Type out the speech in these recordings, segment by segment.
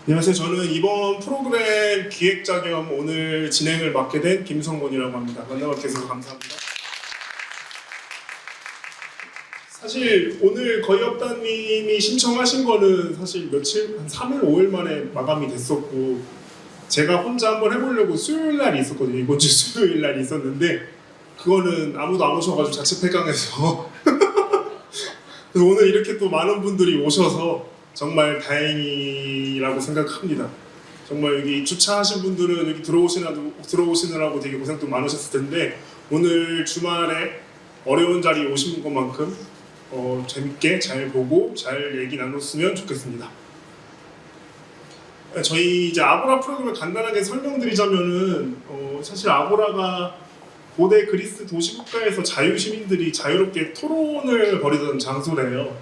안녕하세요. 저는 이번 프로그램 기획자 겸 오늘 진행을 맡게 된 김성곤이라고 합니다. 만나뵙게 해서 감사합니다. 사실 오늘 거의업다님이 신청하신 거는 사실 며칠, 한 3일, 5일 만에 마감이 됐었고 제가 혼자 한번 해보려고 수요일 날이 있었거든요. 이번 주 수요일 날이 있었는데 그거는 아무도 안 오셔가지고 자체 폐강해서 그래서 오늘 이렇게 또 많은 분들이 오셔서 정말 다행이라고 생각합니다. 정말 여기 주차하신 분들은 여기 들어오시느라고 되게 고생도 많으셨을 텐데 오늘 주말에 어려운 자리에 오신 것만큼 재밌게 잘 보고 잘 얘기 나눴으면 좋겠습니다. 저희 이제 아고라 프로그램을 간단하게 설명드리자면은 사실 아고라가 고대 그리스 도시국가에서 자유시민들이 자유롭게 토론을 벌이던 장소래요.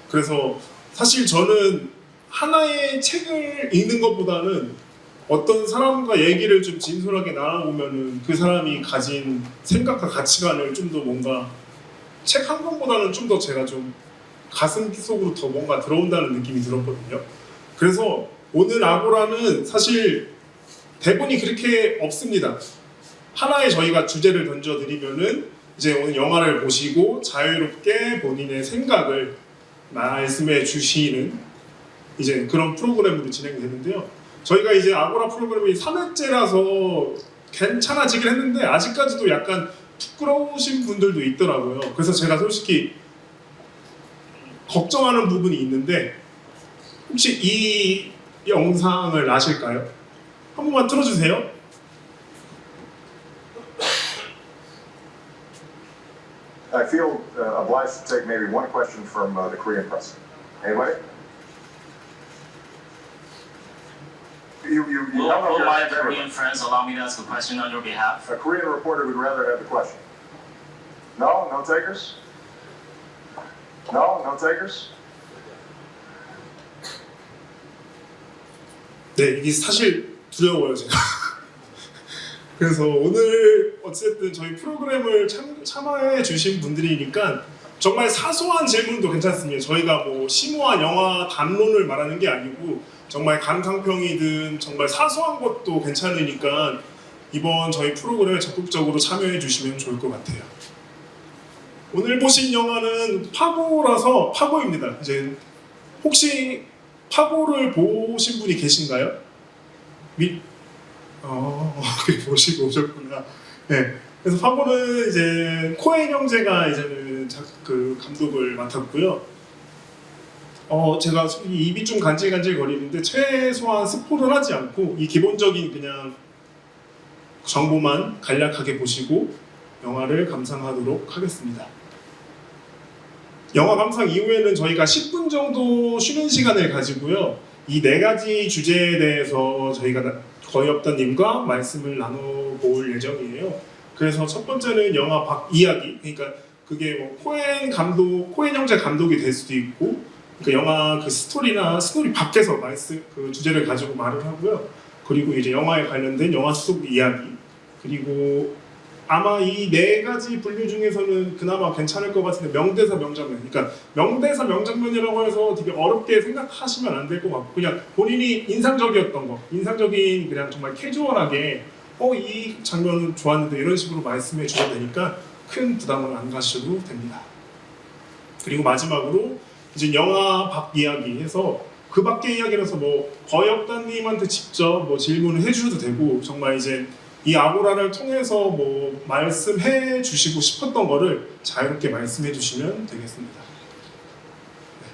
그래서 사실 저는 하나의 책을 읽는 것보다는 어떤 사람과 얘기를 좀 진솔하게 나눠보면은 그 사람이 가진 생각과 가치관을 좀 더 뭔가 책 한 권보다는 좀 더 제가 좀 가슴 속으로 더 뭔가 들어온다는 느낌이 들었거든요. 그래서 오늘 아고라는 사실 대본이 그렇게 없습니다. 하나의 저희가 주제를 던져드리면은 이제 오늘 영화를 보시고 자유롭게 본인의 생각을 말씀해 주시는 이제 그런 프로그램으로 진행되는데요. 저희가 이제 아고라 프로그램이 3회째라서 괜찮아지긴 했는데 아직까지도 약간 부끄러우신 분들도 있더라고요. 그래서 제가 솔직히 걱정하는 부분이 있는데 혹시 이 영상을 아실까요? 한 번만 틀어주세요. I feel obliged to take maybe one question from the Korean press. Anybody? Will my Korean friends allow me to ask a question on your behalf? A Korean reporter would rather have the question. No? No takers? No? No takers? 네, 이게 사실 두려워요, 제가. 그래서 오늘 어쨌든 저희 프로그램을 참여해 주신 분들이니까 정말 사소한 질문도 괜찮습니다. 저희가 뭐 심오한 영화 담론을 말하는 게 아니고 정말 감상평이든 정말 사소한 것도 괜찮으니까 이번 저희 프로그램에 적극적으로 참여해 주시면 좋을 것 같아요. 오늘 보신 영화는 파고입니다. 이제 혹시 파고를 보신 분이 계신가요? 보시고 오셨구나. 네. 그래서 파고는 이제 코엔 형제가 이제는 그 감독을 맡았고요. 제가 입이 좀 간질간질 거리는데 최소한 스포를 하지 않고 이 기본적인 그냥 정보만 간략하게 보시고 영화를 감상하도록 하겠습니다. 영화 감상 이후에는 저희가 10분 정도 쉬는 시간을 가지고요. 이 4가지 주제에 대해서 저희가 거의업다님과 말씀을 나눠볼 예정이에요. 그래서 첫 번째는 영화 밖 이야기, 그러니까 그게 뭐 코엔 형제 감독이 될 수도 있고, 그 영화 그 스토리 밖에서 그 주제를 가지고 말을 하고요. 그리고 이제 영화에 관련된 영화 속 이야기, 그리고 아마 이 4가지 분류 중에서는 그나마 괜찮을 것 같은데 명대사 명장면, 그러니까 명대사 명장면이라고 해서 되게 어렵게 생각하시면 안 될 것 같고 그냥 본인이 인상적이었던 거, 인상적인 그냥 정말 캐주얼하게 이 장면은 좋았는데 이런 식으로 말씀해 주셔도 되니까 큰 부담을 안 가셔도 됩니다. 그리고 마지막으로 이제 영화 밖 이야기 해서 그 밖의 이야기라서 뭐 거역단님한테 직접 뭐 질문을 해주셔도 되고 정말 이제 이 아고라를 통해서 뭐 말씀해 주시고 싶었던 거를 자유롭게 말씀해 주시면 되겠습니다. 네.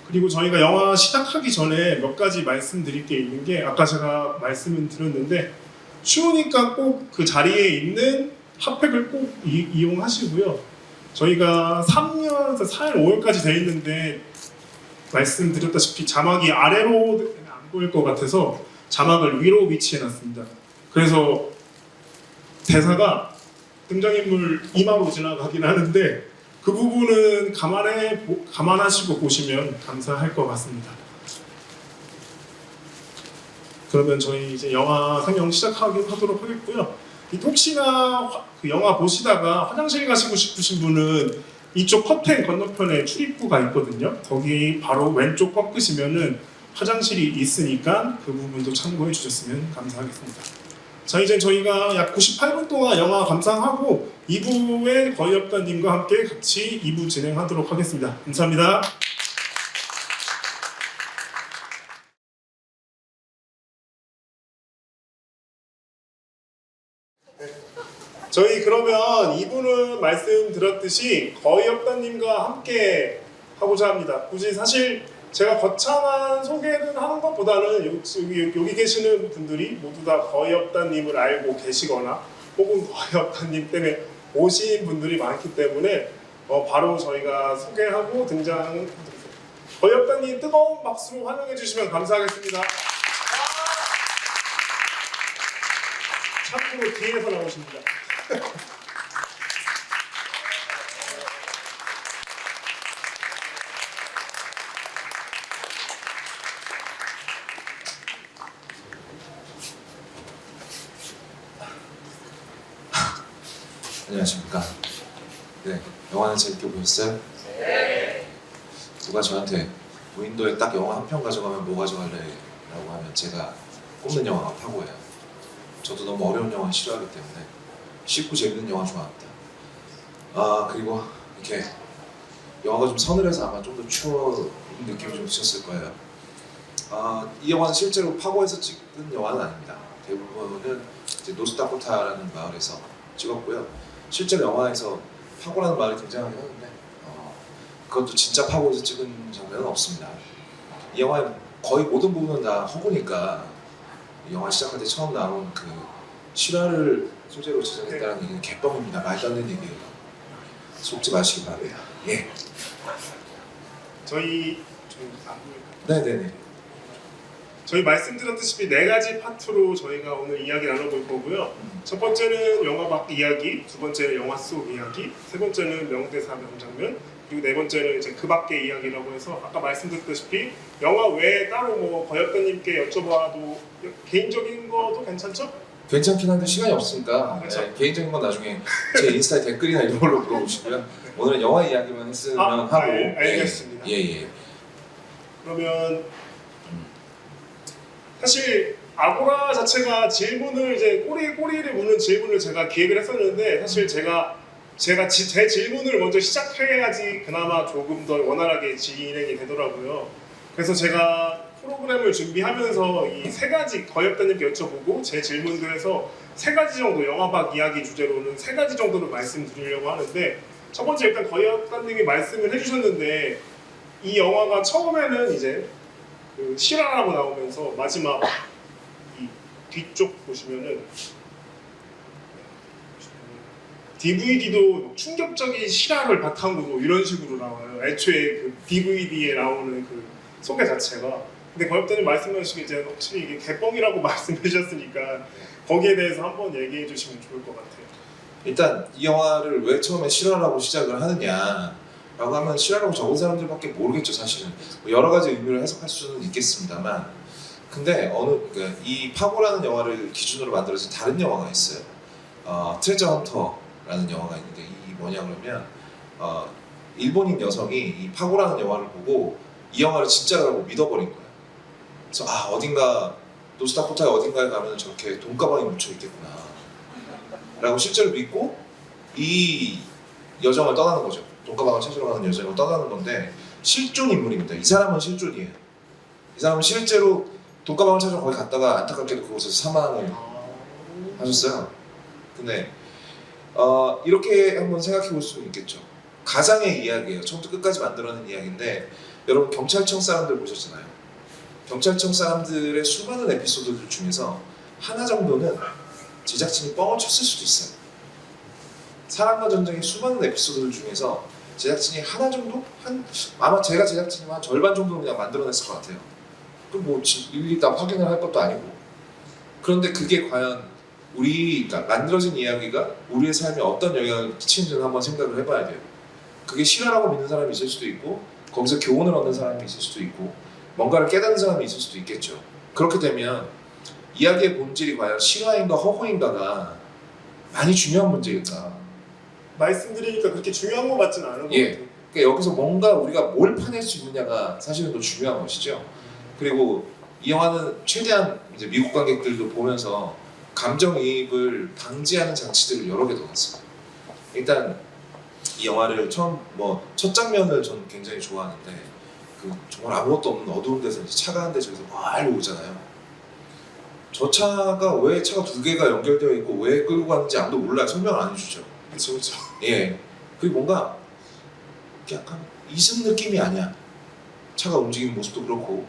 그리고 저희가 영화 시작하기 전에 몇 가지 말씀드릴 게 있는 게 아까 제가 말씀을 드렸는데 추우니까 꼭 그 자리에 있는 핫팩을 꼭 이용하시고요. 저희가 3년에서 4일, 5일까지 돼 있는데 말씀드렸다시피 자막이 아래로 안 보일 것 같아서 자막을 위로 위치해 놨습니다. 그래서 대사가 등장인물 이마로 지나가긴 하는데 그 부분은 감안하시고 보시면 감사할 것 같습니다. 그러면 저희 이제 영화 상영 시작하도록 하겠고요. 혹시나 그 영화 보시다가 화장실 가시고 싶으신 분은 이쪽 커튼 건너편에 출입구가 있거든요. 거기 바로 왼쪽 꺾으시면은 화장실이 있으니까 그 부분도 참고해 주셨으면 감사하겠습니다. 자, 이제 저희가 약 98분 동안 영화 감상하고 2부에 거의 없다님과 함께 같이 2부 진행하도록 하겠습니다. 감사합니다. 저희 그러면 2부는 말씀드렸듯이 거의 없다님과 함께 하고자 합니다. 굳이 사실 제가 거창한 소개를 하는 것보다는 여기 계시는 분들이 모두 다 거의 없다님을 알고 계시거나 혹은 거의 없다님 때문에 오신 분들이 많기 때문에 바로 저희가 소개하고 등장. 거의 없다님 뜨거운 박수로 환영해 주시면 감사하겠습니다. 참고로 뒤에서 나오십니다. 안녕하십니까. 네, 영화는 재밌게 보셨어요? 네. 누가 저한테 무인도에 딱 영화 한 편 가져가면 뭐 가져갈래? 라고 하면 제가 꼽는 영화가 파고예요. 저도 너무 어려운 영화 싫어하기 때문에 쉽고 재밌는 영화 좋아합니다. 그리고 이렇게 영화가 좀 서늘해서 아마 좀 더 추운 느낌이 좀 드셨을 거예요. 이 영화는 실제로 파고에서 찍은 영화는 아닙니다. 대부분은 이제 노스다코타라는 마을에서 찍었고요. 실제로 영화에서 파고라는 말이 등장하긴 하는데 그것도 진짜 파고에서 찍은 장면은 없습니다. 이 영화의 거의 모든 부분은 다 허구니까 이 영화 시작할 때 처음 나온 그 실화를 소재로 제작했다는 얘기는 개뻥입니다. 말도 안 되는 얘기예요. 속지 마시기 바랍니다. 예. 저희 네네네. 저희 말씀드렸다시피 4가지 파트로 저희가 오늘 이야기 나눠볼 거고요. 첫 번째는 영화 밖 이야기, 두 번째는 영화 속 이야기, 세 번째는 명대사 명장면, 그리고 네 번째는 이제 그 밖의 이야기라고 해서 아까 말씀드렸다시피 영화 외에 따로 뭐 거역대님께 여쭤봐도 개인적인 거도 괜찮죠? 괜찮긴 한데 시간이 없으니까 그렇죠. 네, 개인적인 건 나중에 제 인스타에 댓글이나 이런 걸로 물어보시고요. 오늘은 영화 이야기만 했으면 하고. 알겠습니다. 예. 그러면 사실 아고라 자체가 질문을 이제 꼬리를 무는 질문을 제가 기획을 했었는데 사실 제가 제 질문을 먼저 시작해야지 그나마 조금 더 원활하게 진행이 되더라고요. 그래서 제가 프로그램을 준비하면서 이 3가지 거역자님께 여쭤보고 제 질문들에서 3가지 정도 영화 밖 이야기 주제로는 3가지 정도를 말씀드리려고 하는데 첫 번째 일단 거역자님이 말씀을 해주셨는데 이 영화가 처음에는 이제 그 실화라고 나오면서 마지막 이 뒤쪽 보시면은 DVD도 충격적인 실화를 바탕으로 이런 식으로 나와요. 애초에 그 DVD에 나오는 그 소개 자체가. 근데 거역자님 말씀하시기 이제 혹시 이게 개뻥이라고 말씀해 주셨으니까 거기에 대해서 한번 얘기해 주시면 좋을 것 같아요. 일단 이 영화를 왜 처음에 실화라고 시작을 하느냐라고 하면 실화라고 적은 사람들밖에 모르겠죠. 사실은 여러 가지 의미를 해석할 수는 있겠습니다만 근데 이 파고라는 영화를 기준으로 만들어진 다른 영화가 있어요. 트레저 헌터라는 영화가 있는데 이 뭐냐 그러면 일본인 여성이 이 파고라는 영화를 보고 이 영화를 진짜라고 믿어버린 거예요. 그래서 어딘가 노스다코타의 어딘가에 가면 저렇게 돈가방이 묻혀 있겠구나 라고 실제로 믿고 이 여정을 떠나는 거죠. 돈가방을 찾으러 가는 여정을 떠나는 건데 실존 인물입니다. 이 사람은 실존이에요. 이 사람은 실제로 돈가방을 찾으러 거기 갔다가 안타깝게도 그곳에서 사망을 하셨어요. 근데 이렇게 한번 생각해 볼 수는 있겠죠. 가상의 이야기예요. 처음부터 끝까지 만들어낸 이야기인데 여러분 경찰청 사람들 보셨잖아요. 경찰청 사람들의 수많은 에피소드들 중에서 하나 정도는 제작진이 뻥을 쳤을 수도 있어요. 사랑과 전쟁의 수많은 에피소드들 중에서 제작진이 하나 정도? 아마 제가 제작진이면 한 절반 정도는 그냥 만들어냈을 것 같아요. 그럼 뭐 일일이 다 확인을 할 것도 아니고. 그런데 그게 과연 그러니까 만들어진 이야기가 우리의 삶에 어떤 영향을 끼치는지는 한번 생각을 해봐야 돼요. 그게 실화라고 믿는 사람이 있을 수도 있고 거기서 교훈을 얻는 사람이 있을 수도 있고 뭔가를 깨닫는 사람이 있을 수도 있겠죠. 그렇게 되면 이야기의 본질이 과연 실화인가 허구인가가 많이 중요한 문제일까. 말씀드리니까 그렇게 중요한 것 같지는 않은 것 예. 같아요. 그러니까 여기서 뭔가 우리가 뭘 파낼 수 있느냐가 사실은 더 중요한 것이죠. 그리고 이 영화는 최대한 이제 미국 관객들도 보면서 감정이입을 방지하는 장치들을 여러 개 넣었어요. 일단 이 영화를 처음 뭐 첫 장면을 저는 굉장히 좋아하는데 그 정말 아무것도 없는 어두운 데서 이제 차가 한 대 저기서 막 오잖아요. 저 차가 왜 차가 두 개가 연결되어 있고 왜 끌고 가는지 아무도 몰라요. 설명을 안 해주죠. 그렇죠, 그렇죠. 예. 그리고 뭔가 약간 이승 느낌이 아니야. 차가 움직이는 모습도 그렇고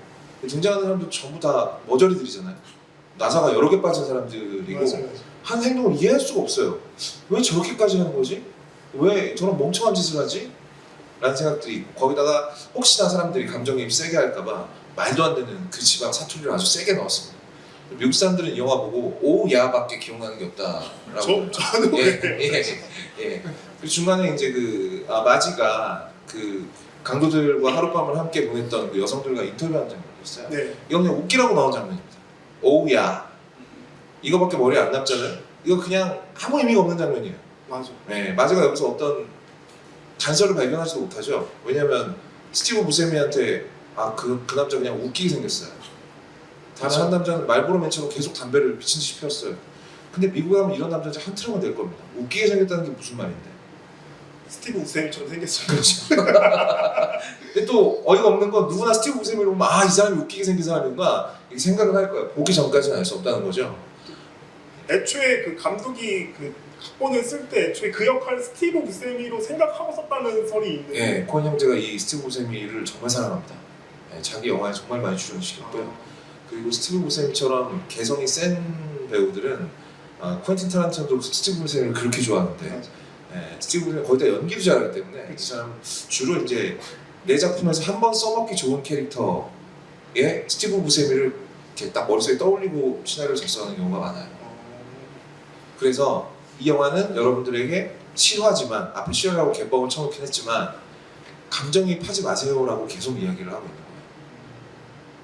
등장하는 사람도 전부 다 머저리들이잖아요. 나사가 여러 개 빠진 사람들이고 맞아요. 한 행동을 이해할 수가 없어요. 왜 저렇게까지 하는 거지? 왜 저런 멍청한 짓을 하지? 라는 생각들이 있고 거기다가 혹시나 사람들이 감정이입 세게 할까봐 말도 안 되는 그 지방 사투리를 아주 세게 넣었습니다. 미국 사람들은 이 영화 보고 오야밖에 기억나는 게 없다라고. 저도 예, 그래요. 예. 그 중간에 이제 마지가 그 강도들과 하룻밤을 함께 보냈던 그 여성들과 인터뷰하는 장면이 있어요. 네, 이건 그냥 웃기라고 나온 장면입니다. 오우야 이거밖에 머리에 안 남잖아요. 이거 그냥 아무 의미가 없는 장면이에요. 맞아. 네, 마지가 여기서 어떤 단서를 발견하지도 못하죠. 왜냐면 스티브 부세미한테 그 남자 그냥 웃기게 생겼어요. 다른 그쵸. 한 남자는 말보로 맨처럼 계속 담배를 미친 듯이 피웠어요. 근데 미국에 가면 이런 남자 한 트럭은 될 겁니다. 웃기게 생겼다는 게 무슨 말인데? 스티브 우셈처럼 생겼어요. 그렇죠. 근데 또 어이가 없는 건 누구나 스티브 부세미를 보면 이 사람이 웃기게 생긴 사람인가 이렇게 생각을 할 거예요. 보기 전까지는 알 수 없다는 거죠. 애초에 그 감독이 그 각본을 쓸 때 애초에 그 역할을 스티브 부세미로 생각하고 썼다는 설이 있는데. 예, 코엔 형제가 이 스티브 부세미를 정말 사랑합니다. 예, 자기 영화에 정말 많이 출연시켰고요. 그리고 스티브 부세미처럼 개성이 센 배우들은 퀸틴 타란티노도 스티브 부세미를 그렇게 좋아하는데 스티브 부세미 거의 다 연기도 잘하기 때문에 이 사람 주로 이제 내 작품에서 한 번 써먹기 좋은 캐릭터에 스티브 부세미를 이렇게 딱 머릿속에 떠올리고 시나리오를 작성하는 경우가 많아요. 그래서 이 영화는 여러분들에게 실화지만 앞에 실화라고 개뻥을 쳐놓긴 했지만 감정이입하지 마세요라고 계속 이야기를 하고 있는 거예요.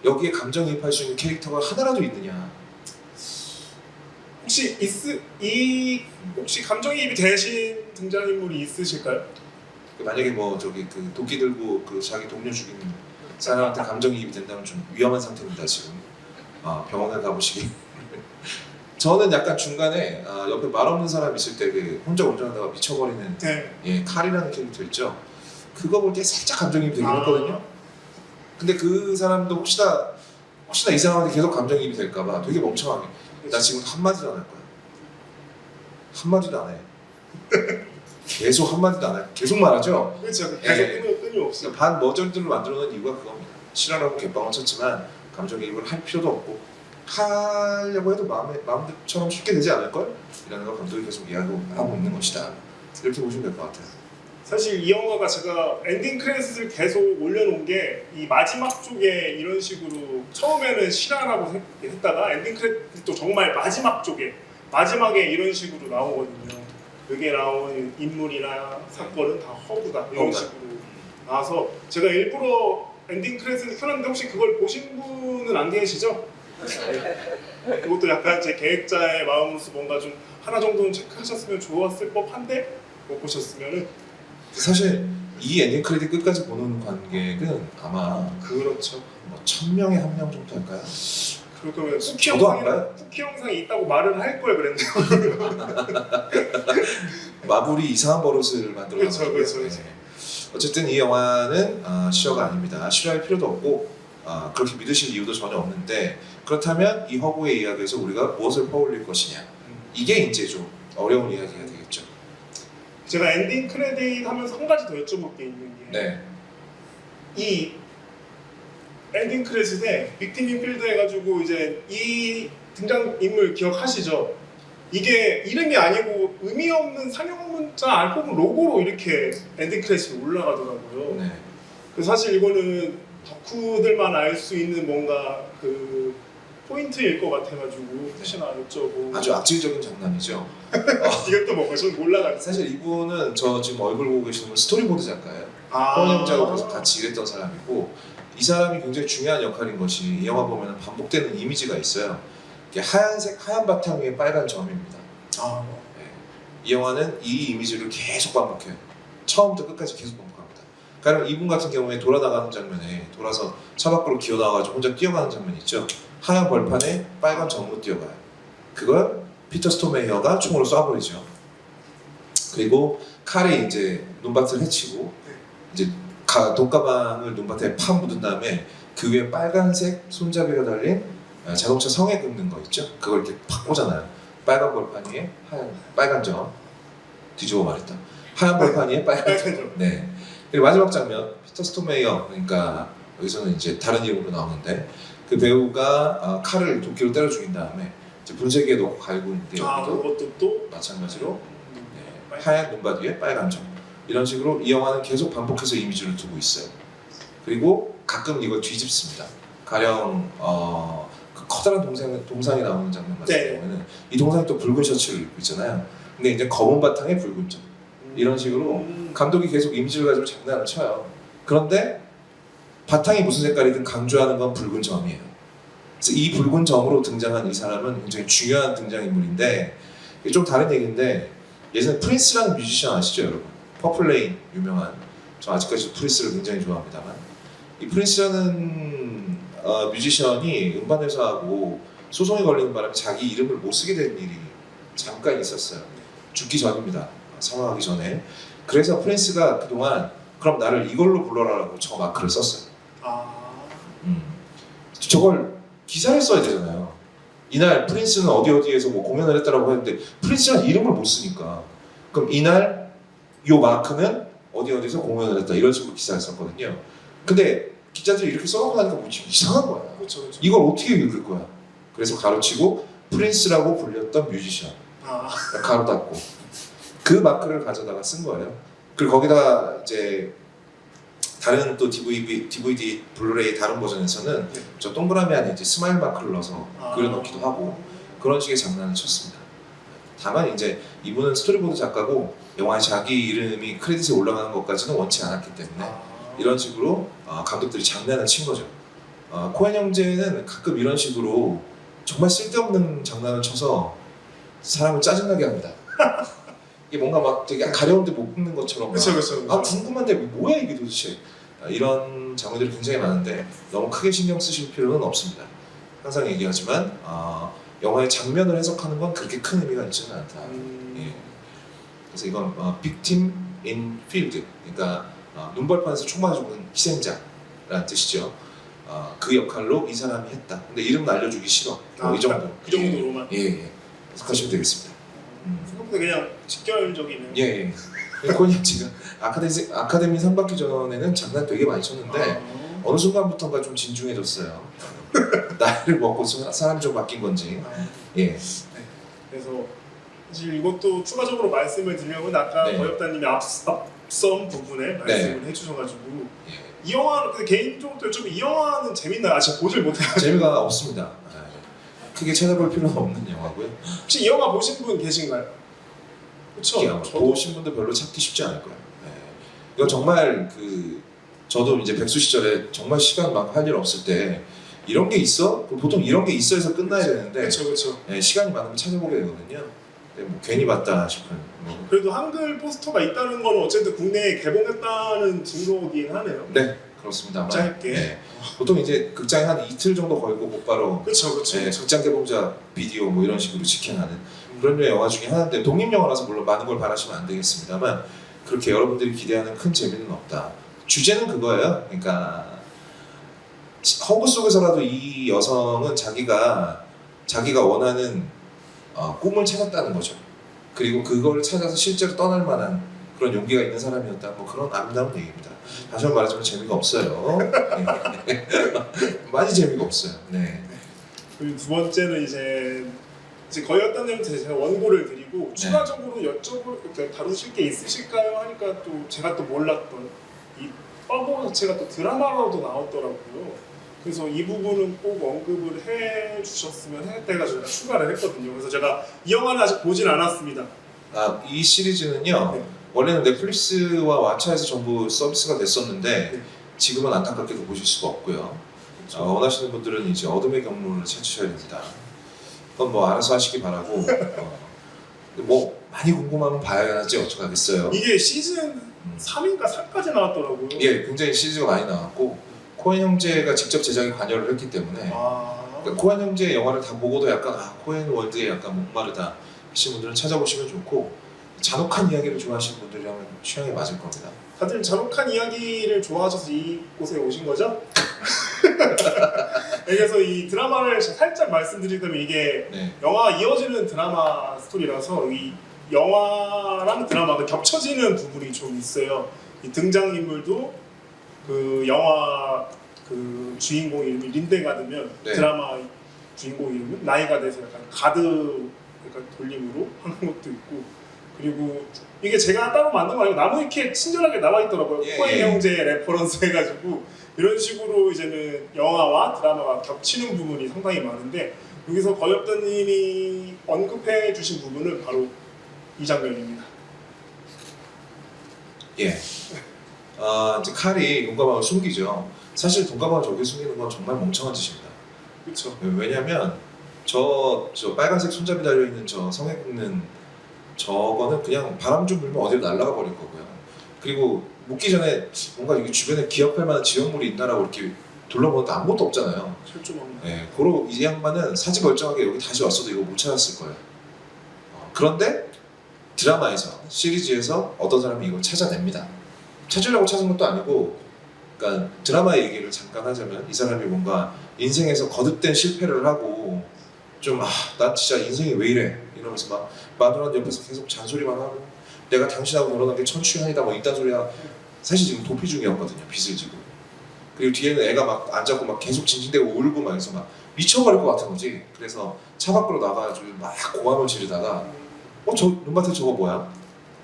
여기에 감정이입할 수 있는 캐릭터가 하나라도 있느냐? 혹시 감정이입이 되신 등장인물이 있으실까요? 만약에 뭐 저기 그 도끼 들고 그 자기 동료 죽인 사람한테 감정이입이 된다면 좀 위험한 상태입니다 지금. 병원에 가보시기. 저는 약간 중간에 옆에 말 없는 사람 있을 때 그 혼자 운전하다가 미쳐버리는 네. 칼이라는 캐릭터 있죠. 그거 볼 때 살짝 감정이입이 되긴 했거든요. 근데 그 사람도 혹시나 이 사람한테 계속 감정이입이 될까봐 되게 멍청하게 나 지금 한마디도 안 할 거야. 한마디도 안 해. 계속 한마디도 안 해. 계속 말하죠. 그렇죠. 계속 예. 끊임없이. 반 머저리들로 만들어놓은 이유가 그겁니다. 실화라고 개빵을 쳤지만 감정이입을 할 필요도 없고 하려고 해도 마음처럼 쉽게 되지 않을걸? 이라는 걸 감독이 계속 이야기하고 있는 것이다. 이렇게 보시면 될 것 같아요. 사실 이 영화가 제가 엔딩 크레딧을 계속 올려놓은 게 이 마지막 쪽에 이런 식으로 처음에는 실화라고 했다가 엔딩 크레딧도 정말 마지막에 이런 식으로 나오거든요. 여기에 나온 인물이나 사건은 다 허구다 이런 허구다. 식으로 나와서 제가 일부러 엔딩 크레딧을 켜놨는데 혹시 그걸 보신 분은 안 계시죠? 그것도 약간 제 계획자의 마음으로서 뭔가 좀 하나 정도는 체크하셨으면 좋았을 법한데 못 보셨으면은 사실 이 엔딩 크레딧 끝까지 보는 관객은 아마 그렇죠. 뭐 1000명에 1명 정도 할까요? 그럴 거면 저도 안 봐요. 쿠키 영상이 있다고 말을 할 걸 그랬네요. 마블이 이상한 버릇을 만들어 그렇죠. 어쨌든 이 영화는 실화가 아닙니다. 실화할 필요도 없고 그렇게 믿으실 이유도 전혀 없는데 그렇다면 이 허구의 이야기에서 우리가 무엇을 퍼올릴 것이냐 이게 이제 좀 어려운 이야기가 되겠죠. 제가 엔딩 크레딧 하면서 한 가지 더 여쭤볼 게 있는 게 네. 이 엔딩 크레딧에 빅팀 인필드 해가지고 이제 이 등장인물 기억하시죠? 이게 이름이 아니고 의미 없는 상형 문자 알포문 로고로 이렇게 엔딩 크레딧이 올라가더라고요. 네. 그래서 사실 이거는 덕후들만 알 수 있는 뭔가 그 포인트일 것 같아가지고 혹시나 여쭤보고. 아주 악질적인 장난이죠. 이것도 뭔가 전 몰라가지고. 사실 이분은 저 지금 얼굴 보고 계시는 분 스토리보드 작가예요. 아. 코엔 형제하고 계속 같이 일했던 사람이고 이 사람이 굉장히 중요한 역할인 것이 이 영화 보면 반복되는 이미지가 있어요. 이게 하얀 바탕 위에 빨간 점입니다. 이 영화는 이 이미지를 계속 반복해요. 처음부터 끝까지 계속 반복합니다. 가령 이분 같은 경우에 돌아나가는 장면에 돌아서 차 밖으로 기어 나와가지고 혼자 뛰어가는 장면 있죠. 하얀 벌판에 빨간 점으로 뛰어가요. 그걸 피터 스토메이어가 총으로 쏴버리죠. 그리고 칼이 이제 눈밭을 헤치고 이제 돈가방을 눈밭에 팍 묻은 다음에 그 위에 빨간색 손잡이가 달린 자동차 성에 긁는 거 있죠. 그걸 이렇게 팍 꽂아놔요. 빨간 벌판 위에 빨간 점. 뒤집어 말했다. 하얀 벌판 위에 빨간 점. 네. 그리고 마지막 장면 피터 스토메이어, 그러니까 여기서는 이제 다른 이름으로 나오는데 그 배우가 칼을 도끼로 때려 죽인 다음에 이제 분쇄기에 넣고 갈구는데 그것도 또 마찬가지로 하얀 눈밭 위에 빨간 점. 이런 식으로 이 영화는 계속 반복해서 이미지를 두고 있어요. 그리고 가끔 이걸 뒤집습니다. 가령 그 커다란 동상이 나오는 장면 같은 네. 경우에는 이 동상이 또 붉은 셔츠를 입고 있잖아요. 근데 이제 검은 바탕에 붉은 점. 이런 식으로 감독이 계속 이미지를 가지고 장난을 쳐요. 그런데 바탕이 무슨 색깔이든 강조하는 건 붉은 점이에요. 그래서 이 붉은 점으로 등장한 이 사람은 굉장히 중요한 등장인물인데 이게 좀 다른 얘기인데 예전에 프린스라는 뮤지션 아시죠 여러분? 퍼플레인 유명한, 저 아직까지도 프린스를 굉장히 좋아합니다만 이 프린스라는 뮤지션이 음반회사하고 소송이 걸리는 바람에 자기 이름을 못 쓰게 된 일이 잠깐 있었어요. 죽기 전입니다. 사망하기 전에. 그래서 프린스가 그동안 그럼 나를 이걸로 불러라라고 저 마크를 썼어요. 저걸 기사를 써야 되잖아요. 이날 프린스는 어디에서 뭐 공연을 했다라고 했는데 프린스는 이름을 못 쓰니까 그럼 이날 요 마크는 어디에서 공연을 했다 이런 식으로 기사를 썼거든요. 근데 기자들이 이렇게 써놓고 나니까 뭐 좀 이상한 거야. 그렇죠. 이걸 어떻게 읽을 거야? 그래서 가로치고 프린스라고 불렸던 뮤지션 가로 닫고 그 마크를 가져다가 쓴 거예요. 그리고 거기다 이제 다른 또 DVD 블루레이 다른 버전에서는 저 동그라미 안에 이제 스마일 마크를 넣어서 그려놓기도 하고 그런 식의 장난을 쳤습니다. 다만 이제 이분은 스토리보드 작가고 영화에 자기 이름이 크레딧에 올라가는 것까지는 원치 않았기 때문에 이런 식으로 감독들이 장난을 친 거죠. 코엔 형제는 가끔 이런 식으로 정말 쓸데없는 장난을 쳐서 사람을 짜증나게 합니다. 이게 뭔가 막 되게 가려운데 못 굽는 것처럼 막, 그렇죠. 궁금한데 뭐야 이게 도대체 이런 장면들이 굉장히 많은데 너무 크게 신경 쓰실 필요는 없습니다. 항상 얘기하지만 영화의 장면을 해석하는 건 그렇게 큰 의미가 있지는 않다. 예. 그래서 이건 victim in field, 그러니까 눈벌판에서 총 맞아 죽은 희생자라는 뜻이죠. 그 역할로 이 사람이 했다. 근데 이름 알려주기 싫어. 이 정도. 그 정도로만. 예. 해석하시면 되겠습니다. 생각보다 그냥 직결적이네요. 예. 코니 지금 아카데미 상 받기 전에는 장난 되게 많이 쳤는데 어느 순간부터가 좀 진중해졌어요. 나이를 먹고 사람이 좀 바뀐 건지. 예. 그래서 사실 이것도 추가적으로 말씀을 드리려면 아까 네. 거역다님이 앞선 부분에 말씀을 해주셔가지고 예. 이 영화는 근데 개인적으로 좀 이 영화는 재밌나요? 제가 보질 못해요. 재미가 없습니다. 크게 찾아볼 필요는 없는 영화고요. 혹시 이 영화 보신 분 계신가요? 그렇죠. 보신 분들 별로 찾기 쉽지 않을 거예요. 이건 정말 저도 이제 백수 시절에 정말 시간 막 할 일 없을 때 이런 게 있어? 보통 이런 게 있어서 끝나야 되는데 그렇죠. 시간이 많으면 찾아보게 되거든요. 근데 뭐 괜히 봤다 싶은. 그래도 한글 포스터가 있다는 건 어쨌든 국내에 개봉했다는 증거긴 하네요. 네, 그렇습니다. 짧게. 네. 보통 이제 극장에 한 이틀 정도 걸고 곧바로 그렇죠. 극장 개봉작 비디오 뭐 이런 식으로 직행하는 그런 류의 영화 중에 하나인데 독립영화라서 물론 많은 걸 바라시면 안 되겠습니다만 그렇게 여러분들이 기대하는 큰 재미는 없다. 주제는 그거예요. 그러니까 허구 속에서라도 이 여성은 자기가 원하는 꿈을 찾았다는 거죠. 그리고 그걸 찾아서 실제로 떠날 만한 그런 용기가 있는 사람이었다. 뭐 그런 아름다운 얘기입니다. 다시 한번 말하자면 재미가 없어요. 네. 많이 재미가 없어요. 네. 그리고 두 번째는 이제 거역다님한테 제가 원고를 드리고 추가적으로 여쭤볼 다루실 게 있으실까요? 하니까 또 제가 또 몰랐던 이 빠보 자체가 또 드라마로도 나왔더라고요. 그래서 이 부분은 꼭 언급을 해주셨으면 해가지고 추가를 했거든요. 그래서 제가 이 영화는 아직 보진 않았습니다. 이 시리즈는요. 네. 원래는 넷플릭스와 왓챠에서 전부 서비스가 됐었는데 네. 지금은 안타깝게도 보실 수가 없고요. 원하시는 분들은 이제 어둠의 경로를 찾으셔야 됩니다. 그건 뭐 알아서 하시기 바라고 뭐 많이 궁금하면 봐야지 어떡하겠어요. 이게 시즌 음. 3인가 4까지 나왔더라고요. 예, 굉장히 시리즈가 많이 나왔고 코엔 형제가 직접 제작에 관여를 했기 때문에 그러니까 코엔 형제의 영화를 다 보고도 약간 코엔 월드에 약간 목마르다 하시는 분들은 찾아보시면 좋고 잔혹한 이야기를 좋아하시는 분들이라면 취향에 맞을 겁니다. 다들 잔혹한 이야기를 좋아하셔서 이곳에 오신 거죠? 그래서 이 드라마를 살짝 말씀드리자면 이게 네, 영화 이어지는 드라마 스토리라서 이 영화랑 드라마가 겹쳐지는 부분이 좀 있어요. 이 등장인물도 그 영화 그 주인공 이름이 린데가드면 네. 드라마 주인공 이름은 나이가 돼서 약간 가드 약간 돌림으로 하는 것도 있고 그리고 이게 제가 따로 만든 거 아니고 나무 이렇게 친절하게 나와 있더라고요. 예, 코엔 예. 형제 레퍼런스 해가지고 이런 식으로 이제는 영화와 드라마가 겹치는 부분이 상당히 많은데 여기서 거엽단님이 언급해 주신 부분은 바로 이 장면입니다. 예. 이제 칼이 돈가방을 숨기죠. 사실 돈가방을 저기 숨기는 건 정말 멍청한 짓입니다. 그렇죠. 왜냐면 저 빨간색 손잡이 달려 있는 저 성에 굽는 저거는 그냥 바람 좀 불면 어디로 날아가 버릴 거고요. 그리고 묻기 전에 뭔가 여기 주변에 기억할 만한 지역물이 있나라고 이렇게 둘러보는데 아무것도 없잖아요. 철조망. 예, 고로 이 양반은 사지 멀쩡하게 여기 다시 왔어도 이거 못 찾았을 거예요. 그런데 드라마에서 시리즈에서 어떤 사람이 이걸 찾아냅니다. 찾으려고 찾은 것도 아니고, 그러니까 드라마의 얘기를 잠깐 하자면 이 사람이 뭔가 인생에서 거듭된 실패를 하고 나 진짜 인생이 왜 이래 이러면서 막 마누라는 옆에서 계속 잔소리만 하고 내가 당신하고 결혼한 게 천추행이다 뭐 이딴 소리야. 사실 지금 도피 중이었거든요. 빚을 지고. 그리고 뒤에는 애가 막 앉아고 막 계속 징징대고 울고 막 해서 막 미쳐버릴 것 같은 거지. 그래서 차 밖으로 나가가지고 막 고함을 지르다가 저 눈밭에 저거 뭐야?